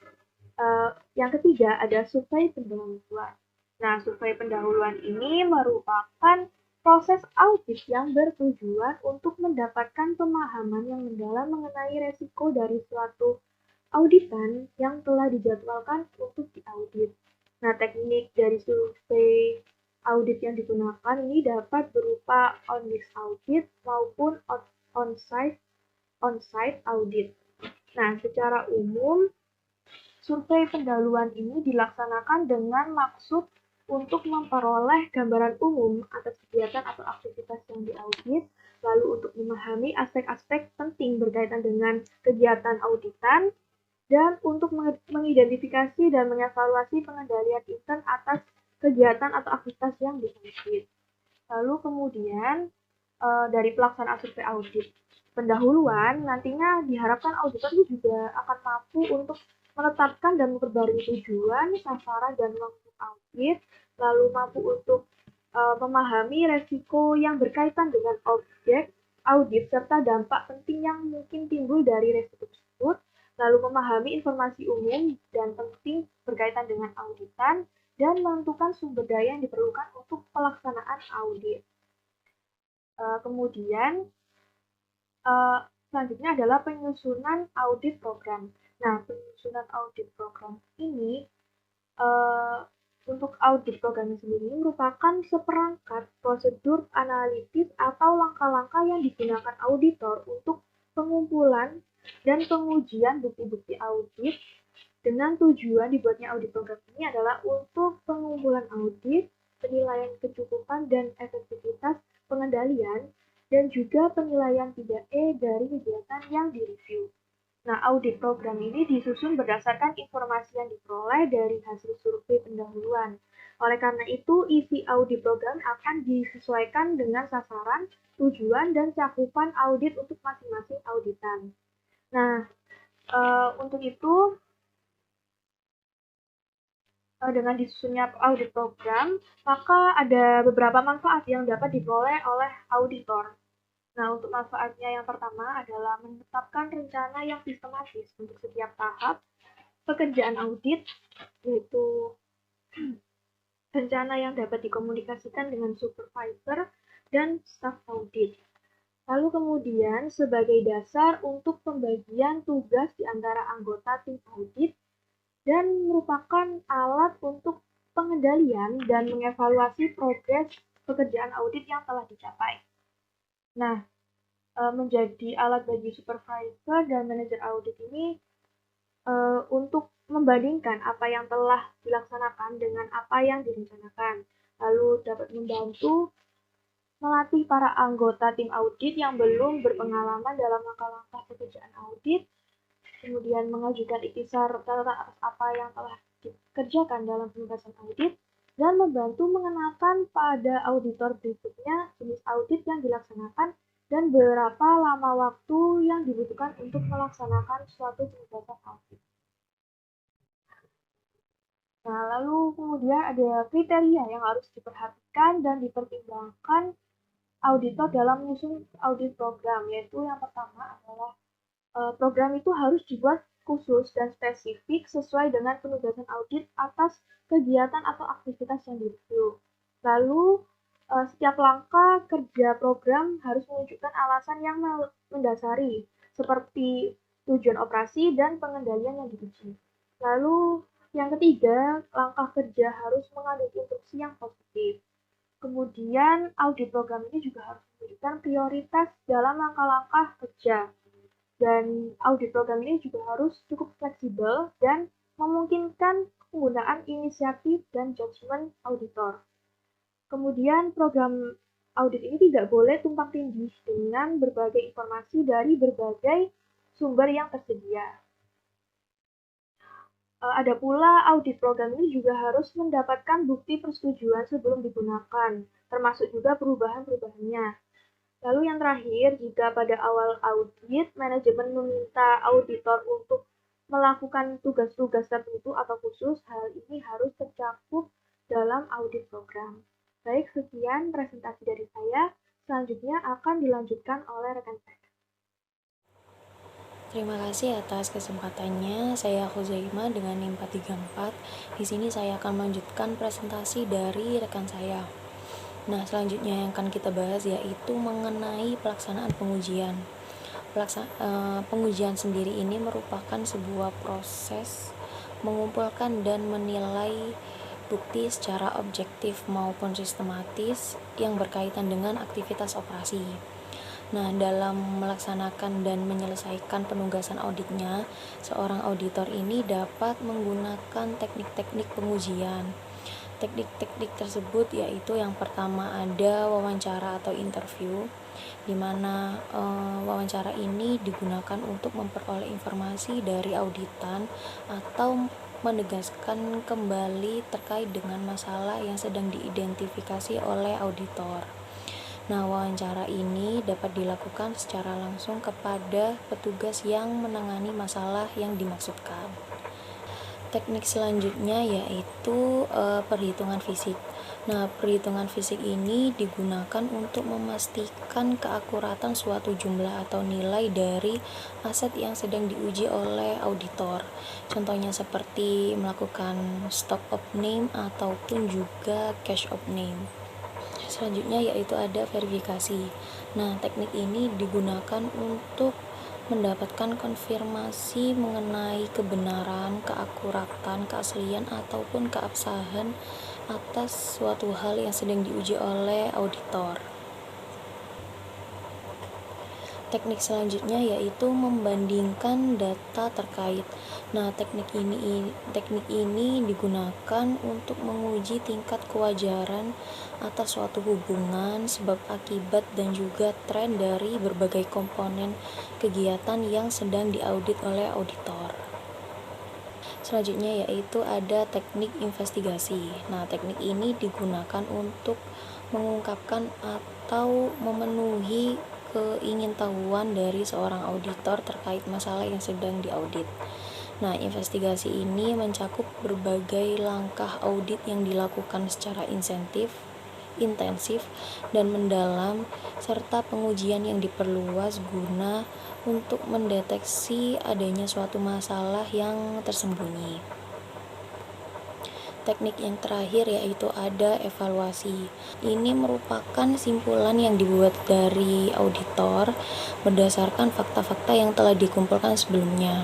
yang ketiga ada survei pendahuluan. Nah, survei pendahuluan ini merupakan proses audit yang bertujuan untuk mendapatkan pemahaman yang mendalam mengenai resiko dari suatu auditan yang telah dijadwalkan untuk diaudit. Nah, teknik dari survei audit yang digunakan ini dapat berupa on-mix audit maupun on-site audit. Nah, secara umum, survei pendahuluan ini dilaksanakan dengan maksud untuk memperoleh gambaran umum atas kegiatan atau aktivitas yang diaudit, lalu untuk memahami aspek-aspek penting berkaitan dengan kegiatan auditan, dan untuk mengidentifikasi dan mengevaluasi pengendalian intern atas kegiatan atau aktivitas yang diaudit. Lalu kemudian dari pelaksanaan survei audit pendahuluan, nantinya diharapkan auditor itu juga akan mampu untuk menetapkan dan memperbarui tujuan, sasaran, dan ruang lingkup audit, lalu mampu untuk memahami resiko yang berkaitan dengan objek audit serta dampak penting yang mungkin timbul dari resiko tersebut, lalu memahami informasi umum dan penting berkaitan dengan auditan, dan menentukan sumber daya yang diperlukan untuk pelaksanaan audit. Kemudian selanjutnya adalah penyusunan audit program. Nah, penyusunan audit program ini untuk audit program sendiri merupakan seperangkat prosedur analitis atau langkah-langkah yang digunakan auditor untuk pengumpulan dan pengujian bukti-bukti audit dengan tujuan dibuatnya audit program ini adalah untuk pengumpulan audit, penilaian kecukupan dan efektivitas pengendalian, dan juga penilaian 3E dari kegiatan yang direview. Nah, audit program ini disusun berdasarkan informasi yang diperoleh dari hasil survei pendahuluan. Oleh karena itu, isi audit program akan disesuaikan dengan sasaran, tujuan, dan cakupan audit untuk masing-masing auditan. Nah, untuk itu, dengan disusunnya audit program, maka ada beberapa manfaat yang dapat diperoleh oleh auditor. Nah, untuk manfaatnya yang pertama adalah menetapkan rencana yang sistematis untuk setiap tahap pekerjaan audit, yaitu rencana yang dapat dikomunikasikan dengan supervisor dan staff audit. Lalu kemudian sebagai dasar untuk pembagian tugas di antara anggota tim audit dan merupakan alat untuk pengendalian dan mengevaluasi progres pekerjaan audit yang telah dicapai. Nah, menjadi alat bagi supervisor dan manajer audit ini untuk membandingkan apa yang telah dilaksanakan dengan apa yang direncanakan, lalu dapat membantu melatih para anggota tim audit yang belum berpengalaman dalam langkah-langkah pekerjaan audit, kemudian mengajukan ikhtisar catatan atas apa yang telah dikerjakan dalam penugasan audit, dan membantu mengenalkan pada auditor berikutnya jenis audit yang dilaksanakan dan berapa lama waktu yang dibutuhkan untuk melaksanakan suatu penugasan audit. Nah, lalu kemudian ada kriteria yang harus diperhatikan dan dipertimbangkan auditor dalam menyusun audit program, yaitu yang pertama adalah program itu harus dibuat khusus dan spesifik sesuai dengan penugasan audit atas kegiatan atau aktivitas yang direview. Lalu, setiap langkah kerja program harus menunjukkan alasan yang mendasari, seperti tujuan operasi dan pengendalian yang diuji. Lalu, yang ketiga, langkah kerja harus mengandung instruksi yang positif. Kemudian, audit program ini juga harus memberikan prioritas dalam langkah-langkah kerja. Dan audit program ini juga harus cukup fleksibel dan memungkinkan penggunaan inisiatif dan judgement auditor. Kemudian program audit ini tidak boleh tumpang tindih dengan berbagai informasi dari berbagai sumber yang tersedia. Ada pula audit program ini juga harus mendapatkan bukti persetujuan sebelum digunakan, termasuk juga perubahan-perubahannya. Lalu yang terakhir, jika pada awal audit, manajemen meminta auditor untuk melakukan tugas-tugas tertentu atau khusus, hal ini harus tercakup dalam audit program. Baik, sekian presentasi dari saya. Selanjutnya akan dilanjutkan oleh rekan saya. Terima kasih atas kesempatannya. Saya Khuzaima dengan NIM 434. Di sini saya akan melanjutkan presentasi dari rekan saya. Nah, selanjutnya yang akan kita bahas yaitu mengenai pelaksanaan pengujian. Pengujian sendiri ini merupakan sebuah proses mengumpulkan dan menilai bukti secara objektif maupun sistematis yang berkaitan dengan aktivitas operasi. Nah, dalam melaksanakan dan menyelesaikan penugasan auditnya, seorang auditor ini dapat menggunakan teknik-teknik pengujian. Teknik-teknik tersebut yaitu yang pertama ada wawancara atau interview, di mana wawancara ini digunakan untuk memperoleh informasi dari auditan atau menegaskan kembali terkait dengan masalah yang sedang diidentifikasi oleh auditor. Nah, wawancara ini dapat dilakukan secara langsung kepada petugas yang menangani masalah yang dimaksudkan. Teknik selanjutnya yaitu perhitungan fisik. Nah, perhitungan fisik ini digunakan untuk memastikan keakuratan suatu jumlah atau nilai dari aset yang sedang diuji oleh auditor. Contohnya seperti melakukan stock of name ataupun juga cash of name. Selanjutnya yaitu ada verifikasi. Nah, teknik ini digunakan untuk mendapatkan konfirmasi mengenai kebenaran, keakuratan, keaslian, ataupun keabsahan atas suatu hal yang sedang diuji oleh auditor. Teknik selanjutnya yaitu membandingkan data terkait. Nah, teknik ini digunakan untuk menguji tingkat kewajaran atas suatu hubungan, sebab akibat dan juga tren dari berbagai komponen kegiatan yang sedang diaudit oleh auditor. Selanjutnya yaitu ada teknik investigasi. Nah, teknik ini digunakan untuk mengungkapkan atau memenuhi keingintahuan dari seorang auditor terkait masalah yang sedang diaudit. Nah, investigasi ini mencakup berbagai langkah audit yang dilakukan secara intensif dan mendalam, serta pengujian yang diperluas guna untuk mendeteksi adanya suatu masalah yang tersembunyi. Teknik yang terakhir yaitu ada evaluasi. Ini merupakan simpulan yang dibuat dari auditor berdasarkan fakta-fakta yang telah dikumpulkan sebelumnya.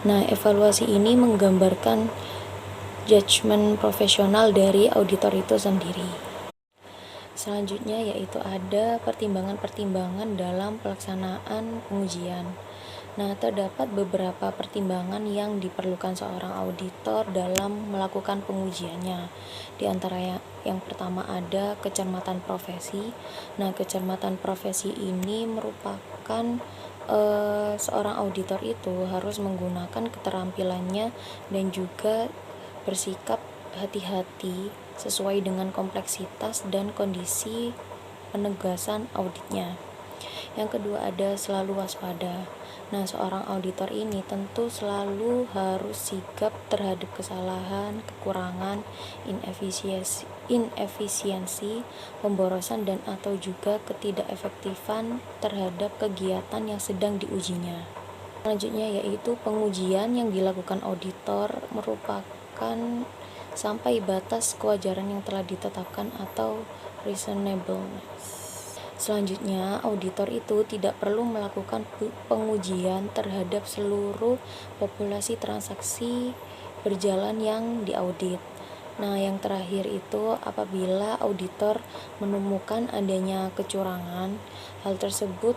Nah, evaluasi ini menggambarkan judgement profesional dari auditor itu sendiri. Selanjutnya yaitu ada pertimbangan-pertimbangan dalam pelaksanaan pengujian. Nah, terdapat beberapa pertimbangan yang diperlukan seorang auditor dalam melakukan pengujiannya. Di antara yang pertama ada kecermatan profesi. Nah, kecermatan profesi ini merupakan seorang auditor itu harus menggunakan keterampilannya dan juga bersikap hati-hati sesuai dengan kompleksitas dan kondisi penegasan auditnya. Yang kedua ada selalu waspada. Nah, seorang auditor ini tentu selalu harus sigap terhadap kesalahan, kekurangan, inefisiensi, pemborosan dan atau juga ketidakefektifan terhadap kegiatan yang sedang diujinya. Selanjutnya yaitu pengujian yang dilakukan auditor merupakan sampai batas kewajaran yang telah ditetapkan atau reasonableness. Selanjutnya, auditor itu tidak perlu melakukan pengujian terhadap seluruh populasi transaksi berjalan yang diaudit. Nah, yang terakhir itu apabila auditor menemukan adanya kecurangan, hal tersebut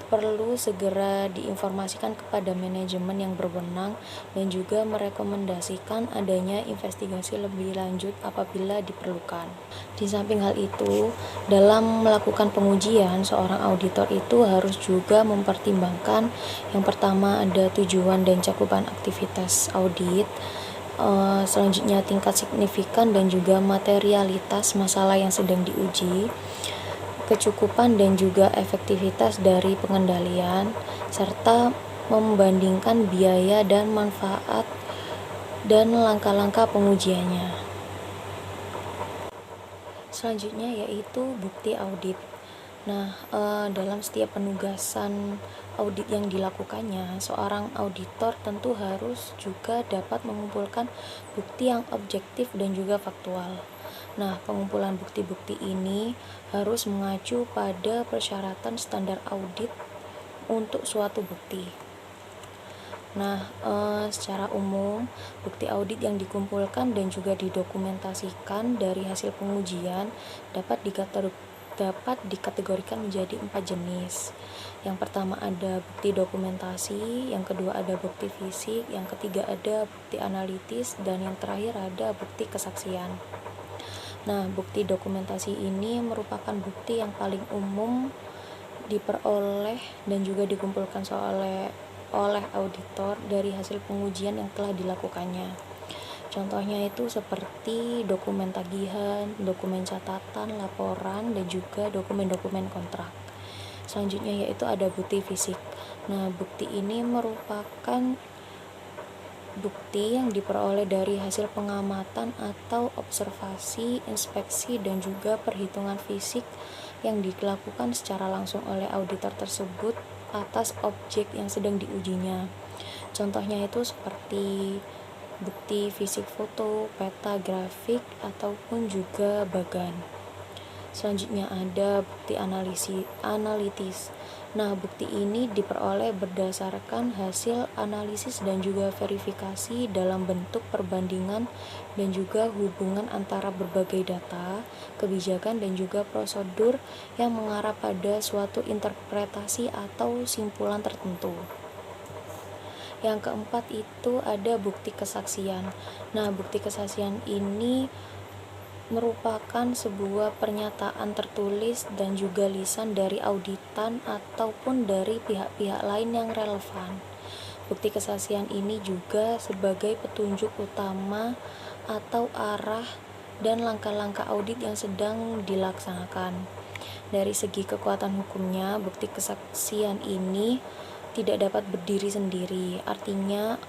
perlu segera diinformasikan kepada manajemen yang berwenang dan juga merekomendasikan adanya investigasi lebih lanjut apabila diperlukan. Di samping hal itu, dalam melakukan pengujian, seorang auditor itu harus juga mempertimbangkan yang pertama ada tujuan dan cakupan aktivitas audit, selanjutnya tingkat signifikan dan juga materialitas masalah yang sedang diuji, kecukupan dan juga efektivitas dari pengendalian, serta membandingkan biaya dan manfaat dan langkah-langkah pengujiannya. Selanjutnya yaitu bukti audit. Nah, dalam setiap penugasan audit yang dilakukannya, seorang auditor tentu harus juga dapat mengumpulkan bukti yang objektif dan juga faktual. Nah, pengumpulan bukti-bukti ini harus mengacu pada persyaratan standar audit untuk suatu bukti. Nah, secara umum, bukti audit yang dikumpulkan dan juga didokumentasikan dari hasil pengujian dapat dikategorikan menjadi 4 jenis. Yang pertama ada bukti dokumentasi, yang kedua ada bukti fisik, yang ketiga ada bukti analitis, dan yang terakhir ada bukti kesaksian. Nah, bukti dokumentasi ini merupakan bukti yang paling umum diperoleh dan juga dikumpulkan oleh auditor dari hasil pengujian yang telah dilakukannya. Contohnya itu seperti dokumen tagihan, dokumen catatan, laporan, dan juga dokumen-dokumen kontrak. Selanjutnya yaitu ada bukti fisik. Nah, bukti ini merupakan bukti yang diperoleh dari hasil pengamatan atau observasi, inspeksi, dan juga perhitungan fisik yang dilakukan secara langsung oleh auditor tersebut atas objek yang sedang diujinya. Contohnya itu seperti bukti fisik foto, peta, grafik, ataupun juga bagan. Selanjutnya ada bukti analitis. Nah, bukti ini diperoleh berdasarkan hasil analisis dan juga verifikasi dalam bentuk perbandingan dan juga hubungan antara berbagai data, kebijakan, dan juga prosedur yang mengarah pada suatu interpretasi atau simpulan tertentu. Yang keempat itu ada bukti kesaksian. Nah, bukti kesaksian ini merupakan sebuah pernyataan tertulis dan juga lisan dari auditan ataupun dari pihak-pihak lain yang relevan. Bukti kesaksian ini juga sebagai petunjuk utama atau arah dan langkah-langkah audit yang sedang dilaksanakan. Dari segi kekuatan hukumnya, bukti kesaksian ini tidak dapat berdiri sendiri, artinya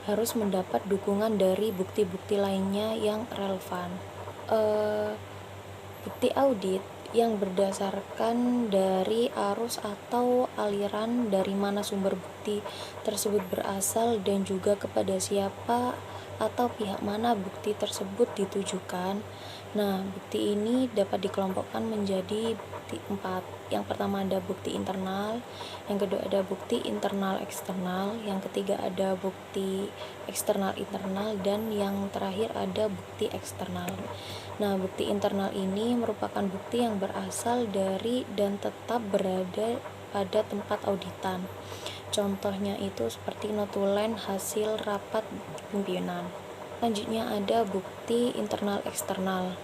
harus mendapat dukungan dari bukti-bukti lainnya yang relevan. Bukti audit yang berdasarkan dari arus atau aliran dari mana sumber bukti tersebut berasal dan juga kepada siapa atau pihak mana bukti tersebut ditujukan. Nah, bukti ini dapat dikelompokkan menjadi bukti 4. Yang pertama ada bukti internal, yang kedua ada bukti internal eksternal, yang ketiga ada bukti eksternal internal, dan yang terakhir ada bukti eksternal. Nah, bukti internal ini merupakan bukti yang berasal dari dan tetap berada pada tempat auditan. Contohnya itu seperti notulen hasil rapat pimpinan. Selanjutnya ada bukti internal eksternal.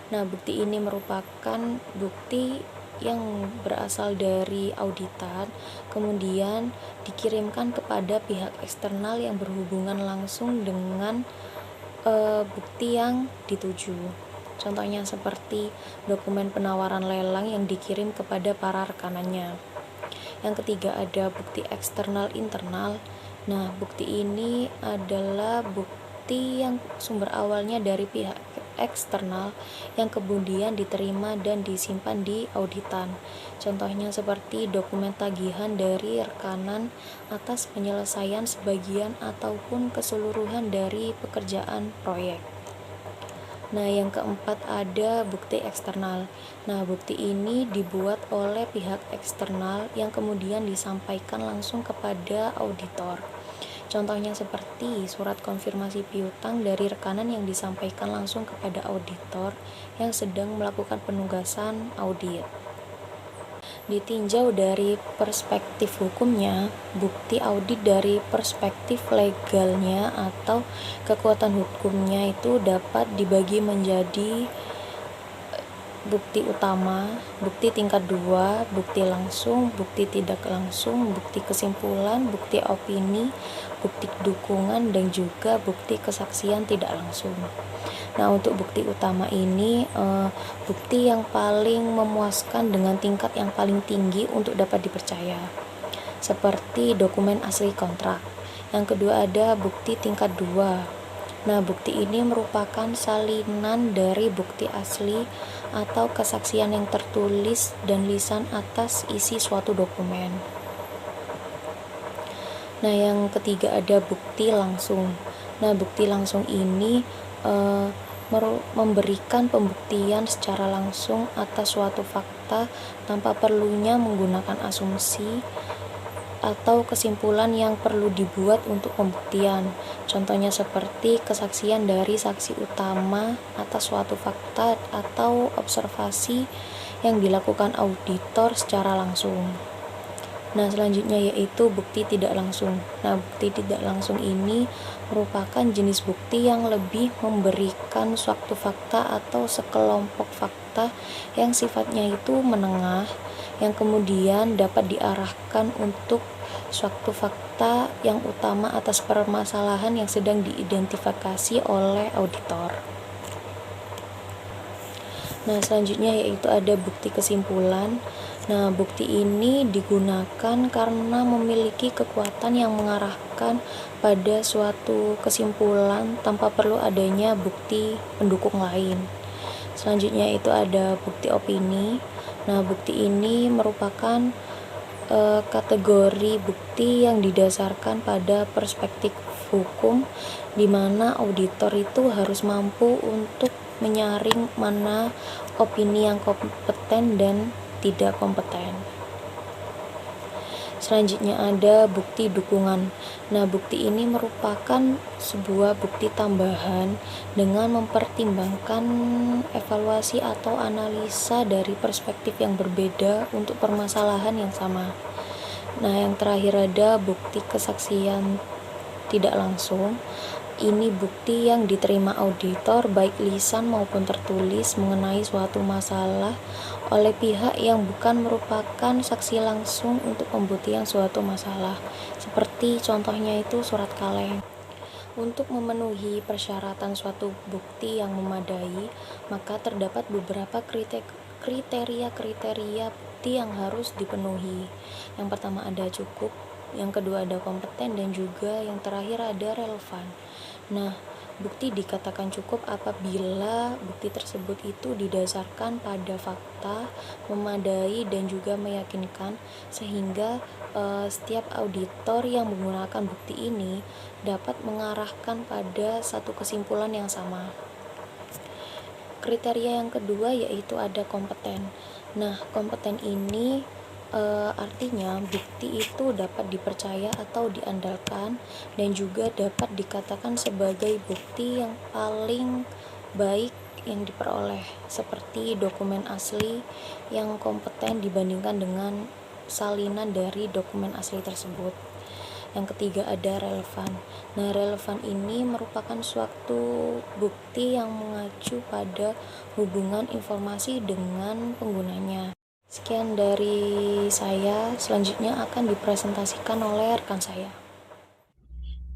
Nah, bukti ini merupakan bukti yang berasal dari auditan, kemudian dikirimkan kepada pihak eksternal yang berhubungan langsung dengan bukti yang dituju. Contohnya seperti dokumen penawaran lelang yang dikirim kepada para rekanannya. Yang ketiga ada bukti eksternal internal. Nah, bukti ini adalah bukti yang sumber awalnya dari pihak eksternal yang kemudian diterima dan disimpan di auditan. Contohnya seperti dokumen tagihan dari rekanan atas penyelesaian sebagian ataupun keseluruhan dari pekerjaan proyek. Nah, yang keempat ada bukti eksternal. Nah, bukti ini dibuat oleh pihak eksternal yang kemudian disampaikan langsung kepada auditor. Contohnya seperti surat konfirmasi piutang dari rekanan yang disampaikan langsung kepada auditor yang sedang melakukan penugasan audit. Ditinjau dari perspektif hukumnya, bukti audit dari perspektif legalnya atau kekuatan hukumnya itu dapat dibagi menjadi bukti utama, bukti tingkat 2, bukti langsung, bukti tidak langsung, bukti kesimpulan, bukti opini, bukti dukungan, dan juga bukti kesaksian tidak langsung. Nah, untuk bukti utama ini bukti yang paling memuaskan dengan tingkat yang paling tinggi untuk dapat dipercaya, seperti dokumen asli kontrak. Yang kedua ada bukti tingkat 2. Nah, bukti ini merupakan salinan dari bukti asli atau kesaksian yang tertulis dan lisan atas isi suatu dokumen. Nah, yang ketiga ada bukti langsung. Nah, bukti langsung ini memberikan pembuktian secara langsung atas suatu fakta tanpa perlunya menggunakan asumsi atau kesimpulan yang perlu dibuat untuk pembuktian. Contohnya seperti kesaksian dari saksi utama atas suatu fakta atau observasi yang dilakukan auditor secara langsung. Nah, selanjutnya yaitu bukti tidak langsung. Nah, bukti tidak langsung ini merupakan jenis bukti yang lebih memberikan suatu fakta atau sekelompok fakta yang sifatnya itu menengah, yang kemudian dapat diarahkan untuk suatu fakta yang utama atas permasalahan yang sedang diidentifikasi oleh auditor. Nah, selanjutnya yaitu ada bukti kesimpulan. Nah, bukti ini digunakan karena memiliki kekuatan yang mengarahkan pada suatu kesimpulan tanpa perlu adanya bukti pendukung lain. Selanjutnya itu ada bukti opini. Nah, bukti ini merupakan kategori bukti yang didasarkan pada perspektif hukum, di mana auditor itu harus mampu untuk menyaring mana opini yang kompeten dan tidak kompeten. Selanjutnya ada bukti dukungan. Nah, bukti ini merupakan sebuah bukti tambahan dengan mempertimbangkan evaluasi atau analisa dari perspektif yang berbeda untuk permasalahan yang sama. Nah, yang terakhir ada bukti kesaksian tidak langsung. Ini bukti yang diterima auditor baik lisan maupun tertulis mengenai suatu masalah oleh pihak yang bukan merupakan saksi langsung untuk pembuktian suatu masalah. Seperti contohnya itu surat kaleng. Untuk memenuhi persyaratan suatu bukti yang memadai, maka terdapat beberapa kriteria-kriteria bukti yang harus dipenuhi. Yang pertama ada cukup, yang kedua ada kompeten, dan juga yang terakhir ada relevan. Nah, bukti dikatakan cukup apabila bukti tersebut itu didasarkan pada fakta, memadai, dan juga meyakinkan, sehingga setiap auditor yang menggunakan bukti ini dapat mengarahkan pada satu kesimpulan yang sama. Kriteria yang kedua yaitu ada kompeten. Nah, kompeten ini artinya bukti itu dapat dipercaya atau diandalkan dan juga dapat dikatakan sebagai bukti yang paling baik yang diperoleh, seperti dokumen asli yang kompeten dibandingkan dengan salinan dari dokumen asli tersebut. Yang ketiga ada relevan. Nah, relevan ini merupakan suatu bukti yang mengacu pada hubungan informasi dengan penggunanya. Sekian dari saya, selanjutnya akan dipresentasikan oleh rekan saya.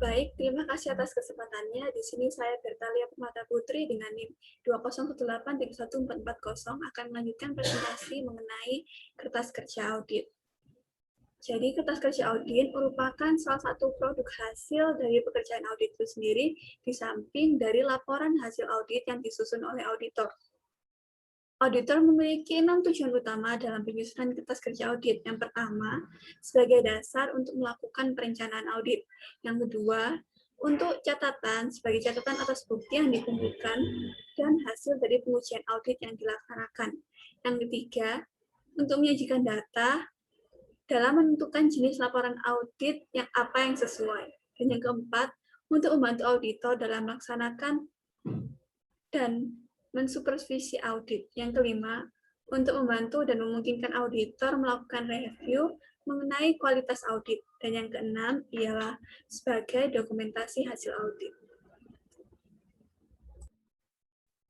Baik, terima kasih atas kesempatannya. Di sini saya Bertalia Permata Putri dengan NIM 2018-31440 akan melanjutkan presentasi mengenai kertas kerja audit. Jadi, kertas kerja audit merupakan salah satu produk hasil dari pekerjaan audit itu sendiri, di samping dari laporan hasil audit yang disusun oleh auditor. Auditor memiliki 6 tujuan utama dalam penyusunan kertas kerja audit. Yang pertama, sebagai dasar untuk melakukan perencanaan audit. Yang kedua, untuk catatan sebagai catatan atas bukti yang dikumpulkan dan hasil dari pengujian audit yang dilaksanakan. Yang ketiga, untuk menyajikan data dalam menentukan jenis laporan audit yang apa yang sesuai. Dan yang keempat, untuk membantu auditor dalam melaksanakan dan mensupervisi audit. Yang kelima, untuk membantu dan memungkinkan auditor melakukan review mengenai kualitas audit. Dan yang keenam ialah sebagai dokumentasi hasil audit.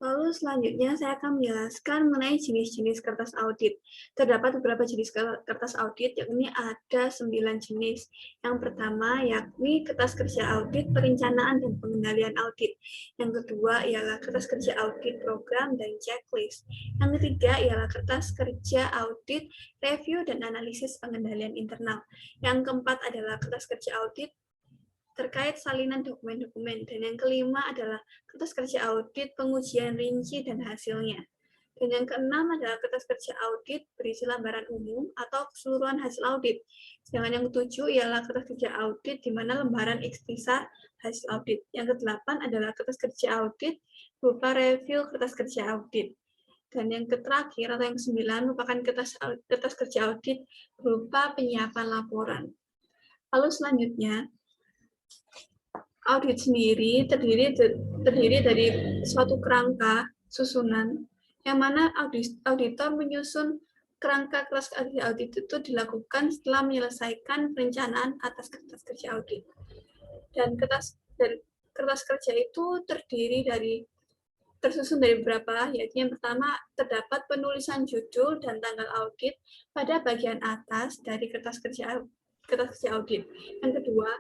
Lalu selanjutnya saya akan menjelaskan mengenai jenis-jenis kertas audit. Terdapat beberapa jenis kertas audit, yakni ada 9 jenis. Yang pertama yakni kertas kerja audit perencanaan dan pengendalian audit. Yang kedua ialah kertas kerja audit program dan checklist. Yang ketiga ialah kertas kerja audit review dan analisis pengendalian internal. Yang keempat adalah kertas kerja audit terkait salinan dokumen-dokumen. Dan yang kelima adalah kertas kerja audit pengujian rinci dan hasilnya. Dan yang keenam adalah kertas kerja audit berisi lambaran umum atau keseluruhan hasil audit. Sedangkan yang ketujuh ialah kertas kerja audit di mana lembaran ekstra hasil audit. Yang kedelapan adalah kertas kerja audit berupa review kertas kerja audit. Dan yang terakhir atau yang kesembilan merupakan kertas kerja audit berupa penyiapan laporan. Lalu selanjutnya, audit sendiri terdiri dari suatu kerangka susunan yang mana auditor menyusun kerangka kertas kerja audit itu dilakukan setelah menyelesaikan perencanaan atas kertas kerja audit. Dan kertas kerja itu tersusun dari beberapa, yaitu yang pertama terdapat penulisan judul dan tanggal audit pada bagian atas dari kertas kerja audit. Yang kedua,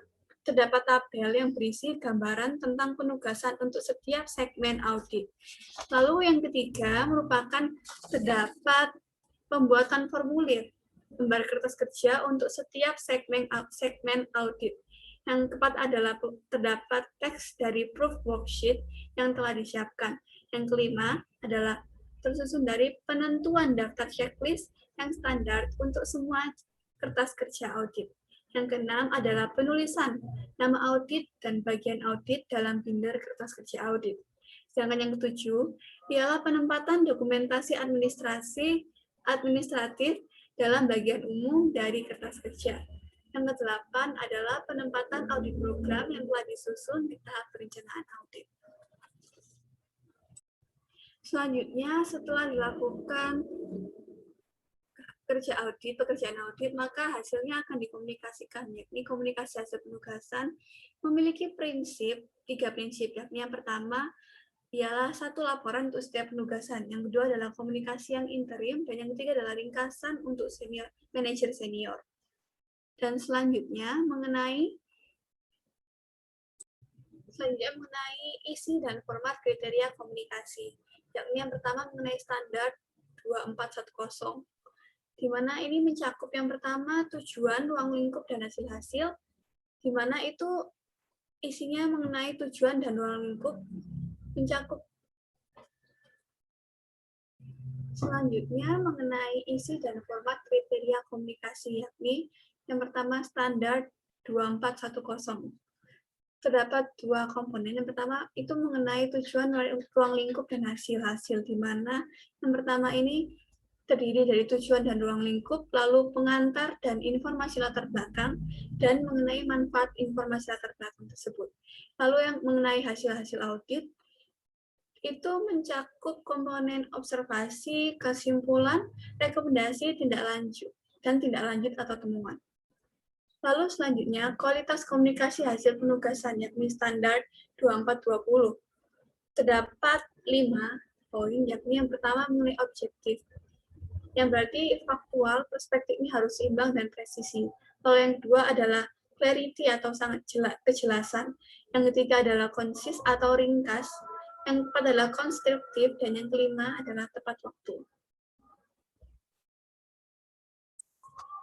terdapat tabel yang berisi gambaran tentang penugasan untuk setiap segmen audit. Lalu yang ketiga merupakan terdapat pembuatan formulir, lembar kertas kerja untuk setiap segmen audit. Yang keempat adalah terdapat teks dari proof worksheet yang telah disiapkan. Yang kelima adalah tersusun dari penentuan daftar checklist yang standar untuk semua kertas kerja audit. Yang keenam adalah penulisan nama audit dan bagian audit dalam binder kertas kerja audit. Sedangkan yang ketujuh ialah penempatan dokumentasi administratif dalam bagian umum dari kertas kerja. Yang kedelapan adalah penempatan audit program yang telah disusun di tahap perencanaan audit. Selanjutnya, setelah dilakukan pekerjaan audit, maka hasilnya akan dikomunikasikan, yakni komunikasi hasil penugasan memiliki tiga prinsip, yakni yang pertama ialah satu laporan untuk setiap penugasan, yang kedua adalah komunikasi yang interim, dan yang ketiga adalah ringkasan untuk manajer senior. Dan selanjutnya mengenai isi dan format kriteria komunikasi, yakni yang pertama mengenai standar 2410, di mana ini mencakup yang pertama tujuan, ruang lingkup, dan hasil-hasil, di mana itu isinya mengenai tujuan dan ruang lingkup mencakup. Selanjutnya mengenai isi dan format kriteria komunikasi, yakni yang pertama standar 2410. Terdapat dua komponen. Yang pertama itu mengenai tujuan, ruang lingkup, dan hasil-hasil, di mana yang pertama ini terdiri dari tujuan dan ruang lingkup, lalu pengantar dan informasi latar belakang, dan mengenai manfaat informasi latar belakang tersebut. Lalu yang mengenai hasil-hasil audit, itu mencakup komponen observasi, kesimpulan, rekomendasi, tindak lanjut atau temuan. Lalu selanjutnya, kualitas komunikasi hasil penugasan, yakni standar 2420. Terdapat 5 poin, yakni yang pertama mengenai objektif, yang berarti faktual, perspektif ini harus seimbang dan presisi. Lalu yang kedua adalah clarity atau sangat kejelasan. Yang ketiga adalah konsis atau ringkas. Yang keempat adalah konstruktif, dan yang kelima adalah tepat waktu.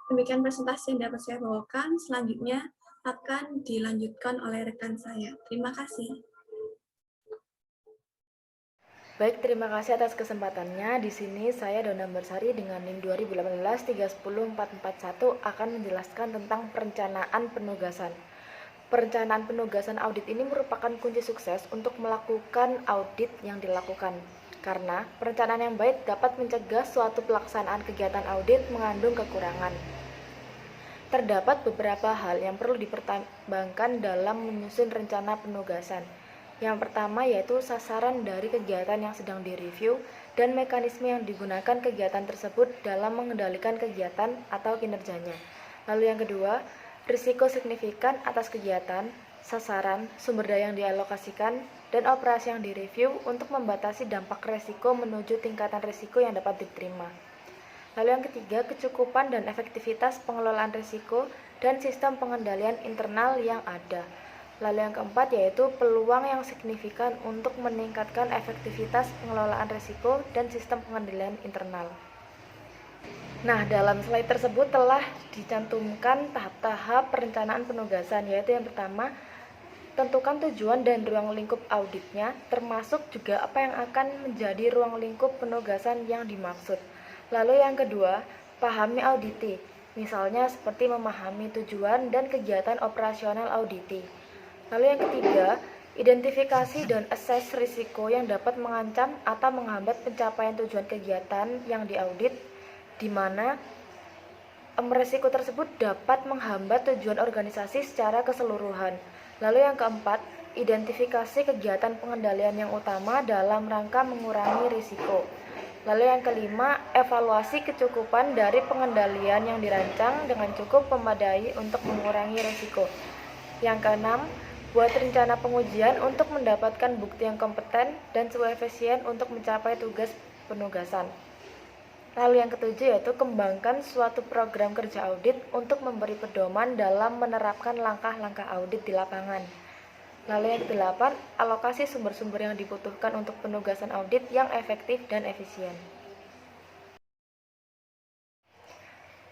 Demikian presentasi yang dapat saya bawakan. Selanjutnya akan dilanjutkan oleh rekan saya. Terima kasih. Baik, terima kasih atas kesempatannya. Di sini saya Dona Bersari dengan NIM 2018-310441 akan menjelaskan tentang perencanaan penugasan. Perencanaan penugasan audit ini merupakan kunci sukses untuk melakukan audit yang dilakukan. Karena perencanaan yang baik dapat mencegah suatu pelaksanaan kegiatan audit mengandung kekurangan. Terdapat beberapa hal yang perlu dipertimbangkan dalam menyusun rencana penugasan. Yang pertama yaitu sasaran dari kegiatan yang sedang direview dan mekanisme yang digunakan kegiatan tersebut dalam mengendalikan kegiatan atau kinerjanya. Lalu yang kedua, risiko signifikan atas kegiatan, sasaran, sumber daya yang dialokasikan, dan operasi yang direview untuk membatasi dampak risiko menuju tingkatan risiko yang dapat diterima. Lalu yang ketiga, kecukupan dan efektivitas pengelolaan risiko dan sistem pengendalian internal yang ada. Lalu yang keempat yaitu peluang yang signifikan untuk meningkatkan efektivitas pengelolaan risiko dan sistem pengendalian internal. Nah, dalam slide tersebut telah dicantumkan tahap-tahap perencanaan penugasan, yaitu yang pertama, tentukan tujuan dan ruang lingkup auditnya, termasuk juga apa yang akan menjadi ruang lingkup penugasan yang dimaksud. Lalu yang kedua, pahami auditi, misalnya seperti memahami tujuan dan kegiatan operasional auditi. Lalu yang ketiga, identifikasi dan assess risiko yang dapat mengancam atau menghambat pencapaian tujuan kegiatan yang diaudit, di mana risiko tersebut dapat menghambat tujuan organisasi secara keseluruhan. Lalu yang keempat, identifikasi kegiatan pengendalian yang utama dalam rangka mengurangi risiko. Lalu yang kelima, evaluasi kecukupan dari pengendalian yang dirancang dengan cukup memadai untuk mengurangi risiko. Yang keenam, buat rencana pengujian untuk mendapatkan bukti yang kompeten dan sesuai efisien untuk mencapai tugas penugasan. Lalu yang ketujuh yaitu kembangkan suatu program kerja audit untuk memberi pedoman dalam menerapkan langkah-langkah audit di lapangan. Lalu yang kedelapan, alokasi sumber-sumber yang dibutuhkan untuk penugasan audit yang efektif dan efisien.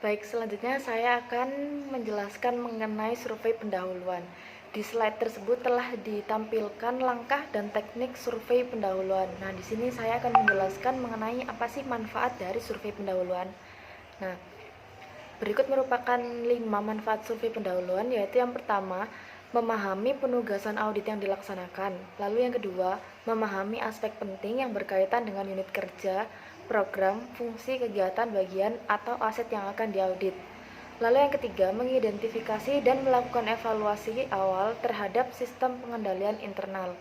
Baik, selanjutnya saya akan menjelaskan mengenai survei pendahuluan. Di slide tersebut telah ditampilkan langkah dan teknik survei pendahuluan. Nah, di sini saya akan menjelaskan mengenai apa sih manfaat dari survei pendahuluan. Nah, berikut merupakan 5 manfaat survei pendahuluan, yaitu yang pertama, memahami penugasan audit yang dilaksanakan. Lalu yang kedua, memahami aspek penting yang berkaitan dengan unit kerja, program, fungsi, kegiatan, bagian, atau aset yang akan diaudit. Lalu yang ketiga, mengidentifikasi dan melakukan evaluasi awal terhadap sistem pengendalian internal.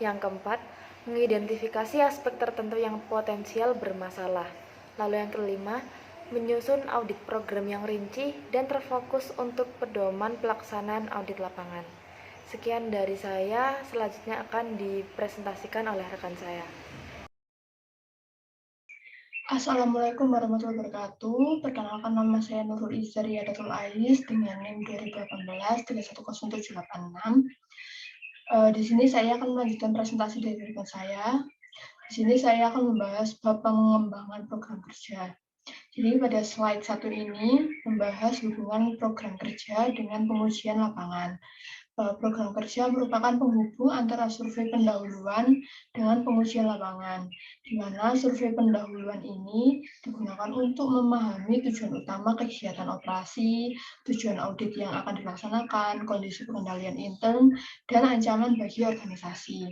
Yang keempat, mengidentifikasi aspek tertentu yang potensial bermasalah. Lalu yang kelima, menyusun audit program yang rinci dan terfokus untuk pedoman pelaksanaan audit lapangan. Sekian dari saya, selanjutnya akan dipresentasikan oleh rekan saya. Assalamualaikum warahmatullahi wabarakatuh. Perkenalkan, nama saya Nurul Izzaria Datul Ais dengan NIM 2018-310786. Di sini saya akan melanjutkan presentasi dari rekan saya. Di sini saya akan membahas bab pengembangan program kerja. Jadi pada slide 1 ini membahas hubungan program kerja dengan pengujian lapangan. Program kerja merupakan penghubung antara survei pendahuluan dengan pengujian lapangan, di mana survei pendahuluan ini digunakan untuk memahami tujuan utama kegiatan operasi, tujuan audit yang akan dilaksanakan, kondisi pengendalian intern, dan ancaman bagi organisasi.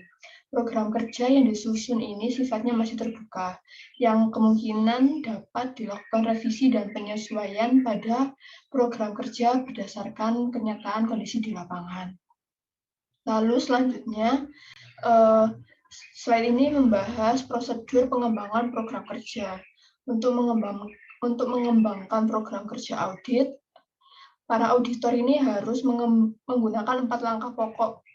Program kerja yang disusun ini sifatnya masih terbuka, yang kemungkinan dapat dilakukan revisi dan penyesuaian pada program kerja berdasarkan kenyataan kondisi di lapangan. Lalu selanjutnya, slide ini membahas prosedur pengembangan program kerja. Untuk mengembangkan program kerja audit, para auditor ini harus menggunakan 4 langkah pokok.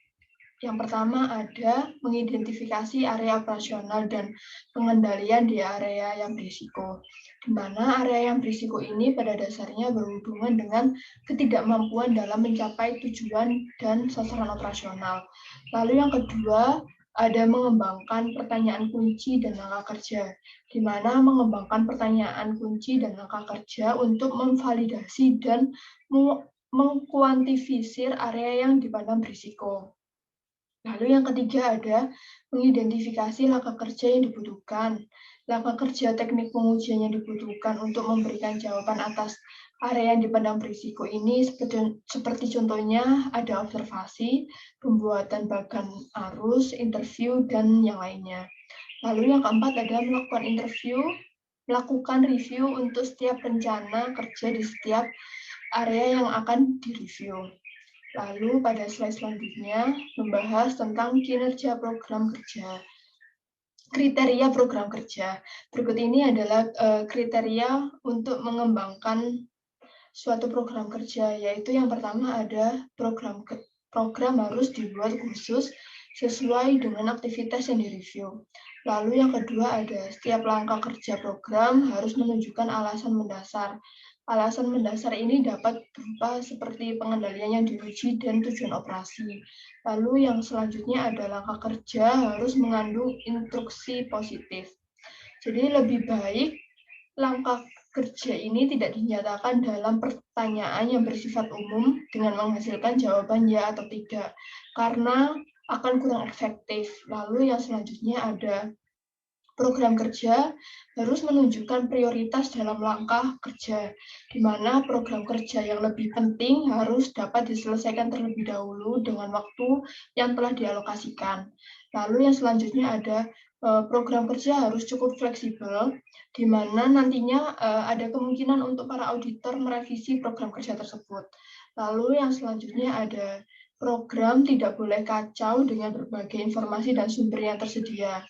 Yang pertama ada mengidentifikasi area operasional dan pengendalian di area yang berisiko, di mana area yang berisiko ini pada dasarnya berhubungan dengan ketidakmampuan dalam mencapai tujuan dan sasaran operasional. Lalu yang kedua ada mengembangkan pertanyaan kunci dan langkah kerja, di mana mengembangkan pertanyaan kunci dan langkah kerja untuk memvalidasi dan mengkuantifisir area yang dipandang berisiko. Lalu yang ketiga ada mengidentifikasi langkah kerja yang dibutuhkan. Langkah kerja teknik pengujian yang dibutuhkan untuk memberikan jawaban atas area yang dipandang berisiko ini seperti contohnya ada observasi, pembuatan bagan arus, interview, dan yang lainnya. Lalu yang keempat ada melakukan review untuk setiap rencana kerja di setiap area yang akan direview. Lalu pada slide selanjutnya membahas tentang kinerja program kerja. Kriteria program kerja. Berikut ini adalah kriteria untuk mengembangkan suatu program kerja, yaitu yang pertama ada program harus dibuat khusus sesuai dengan aktivitas yang direview. Lalu yang kedua ada setiap langkah kerja program harus menunjukkan alasan mendasar. Alasan mendasar ini dapat berupa seperti pengendalian yang diuji dan tujuan operasi. Lalu yang selanjutnya ada langkah kerja harus mengandung instruksi positif. Jadi lebih baik langkah kerja ini tidak dinyatakan dalam pertanyaan yang bersifat umum dengan menghasilkan jawaban ya atau tidak, karena akan kurang efektif. Lalu yang selanjutnya ada program kerja harus menunjukkan prioritas dalam langkah kerja, di mana program kerja yang lebih penting harus dapat diselesaikan terlebih dahulu dengan waktu yang telah dialokasikan. Lalu yang selanjutnya ada program kerja harus cukup fleksibel, di mana nantinya ada kemungkinan untuk para auditor merevisi program kerja tersebut. Lalu yang selanjutnya ada program tidak boleh kacau dengan berbagai informasi dan sumber yang tersedia.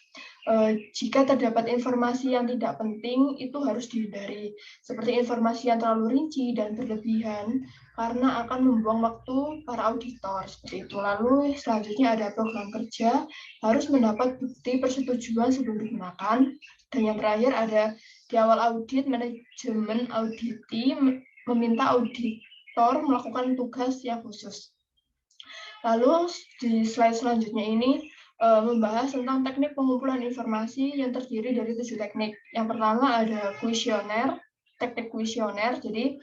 Jika terdapat informasi yang tidak penting, itu harus dihindari, seperti informasi yang terlalu rinci dan berlebihan, karena akan membuang waktu para auditor. Seperti itu. Lalu selanjutnya ada program kerja, harus mendapat bukti persetujuan sebelum digunakan. Dan yang terakhir ada di awal audit, manajemen auditi meminta auditor melakukan tugas yang khusus. Lalu di slide selanjutnya ini membahas tentang teknik pengumpulan informasi yang terdiri dari 7 teknik. Yang pertama ada kuesioner, teknik kuesioner. Jadi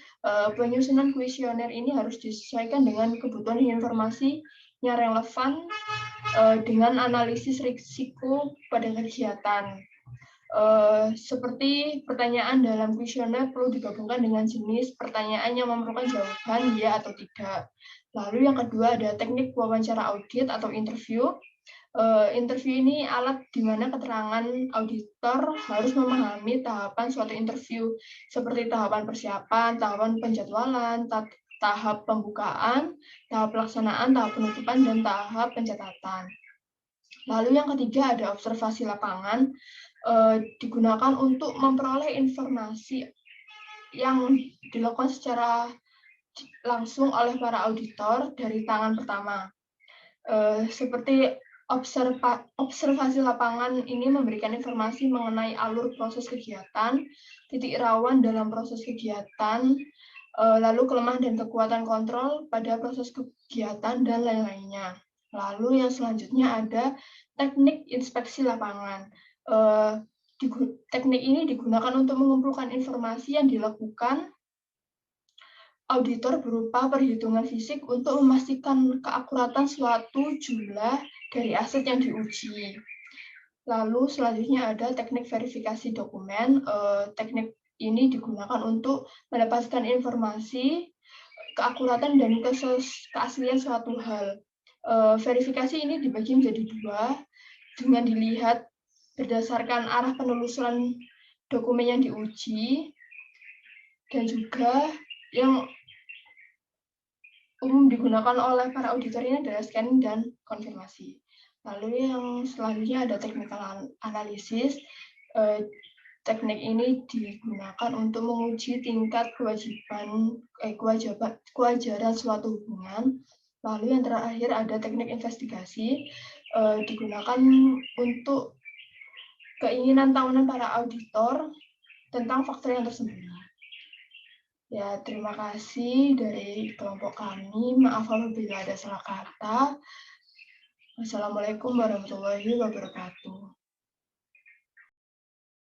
penyusunan kuesioner ini harus disesuaikan dengan kebutuhan informasi yang relevan dengan analisis risiko pada kegiatan. Seperti pertanyaan dalam kuesioner perlu digabungkan dengan jenis pertanyaan yang memerlukan jawaban ya atau tidak. Lalu yang kedua ada teknik wawancara audit atau interview. Interview ini alat di mana keterangan auditor harus memahami tahapan suatu interview, seperti tahapan persiapan, tahapan penjadwalan, tahap pembukaan, tahap pelaksanaan, tahap penutupan, dan tahap pencatatan. Lalu yang ketiga ada observasi lapangan, digunakan untuk memperoleh informasi yang dilakukan secara langsung oleh para auditor dari tangan pertama. Seperti observasi lapangan ini memberikan informasi mengenai alur proses kegiatan, titik rawan dalam proses kegiatan, lalu kelemahan dan kekuatan kontrol pada proses kegiatan, dan lain-lainnya. Lalu yang selanjutnya ada teknik inspeksi lapangan. Teknik ini digunakan untuk mengumpulkan informasi yang dilakukan auditor berupa perhitungan fisik untuk memastikan keakuratan suatu jumlah dari aset yang diuji. Lalu selanjutnya ada teknik verifikasi dokumen. Teknik ini digunakan untuk mendapatkan informasi, keakuratan, dan keaslian suatu hal. Verifikasi ini dibagi menjadi dua, dengan dilihat berdasarkan arah penelusuran dokumen yang diuji, dan juga yang umum digunakan oleh para auditor ini adalah scanning dan konfirmasi. Lalu yang selanjutnya ada technical analisis. Teknik ini digunakan untuk menguji tingkat kewajaran suatu hubungan. Lalu yang terakhir ada teknik investigasi, digunakan untuk keinginan tahunan para auditor tentang faktor yang tersembunyi. Ya, terima kasih dari kelompok kami. Maaf apabila ada salah kata. Wassalamualaikum warahmatullahi wabarakatuh.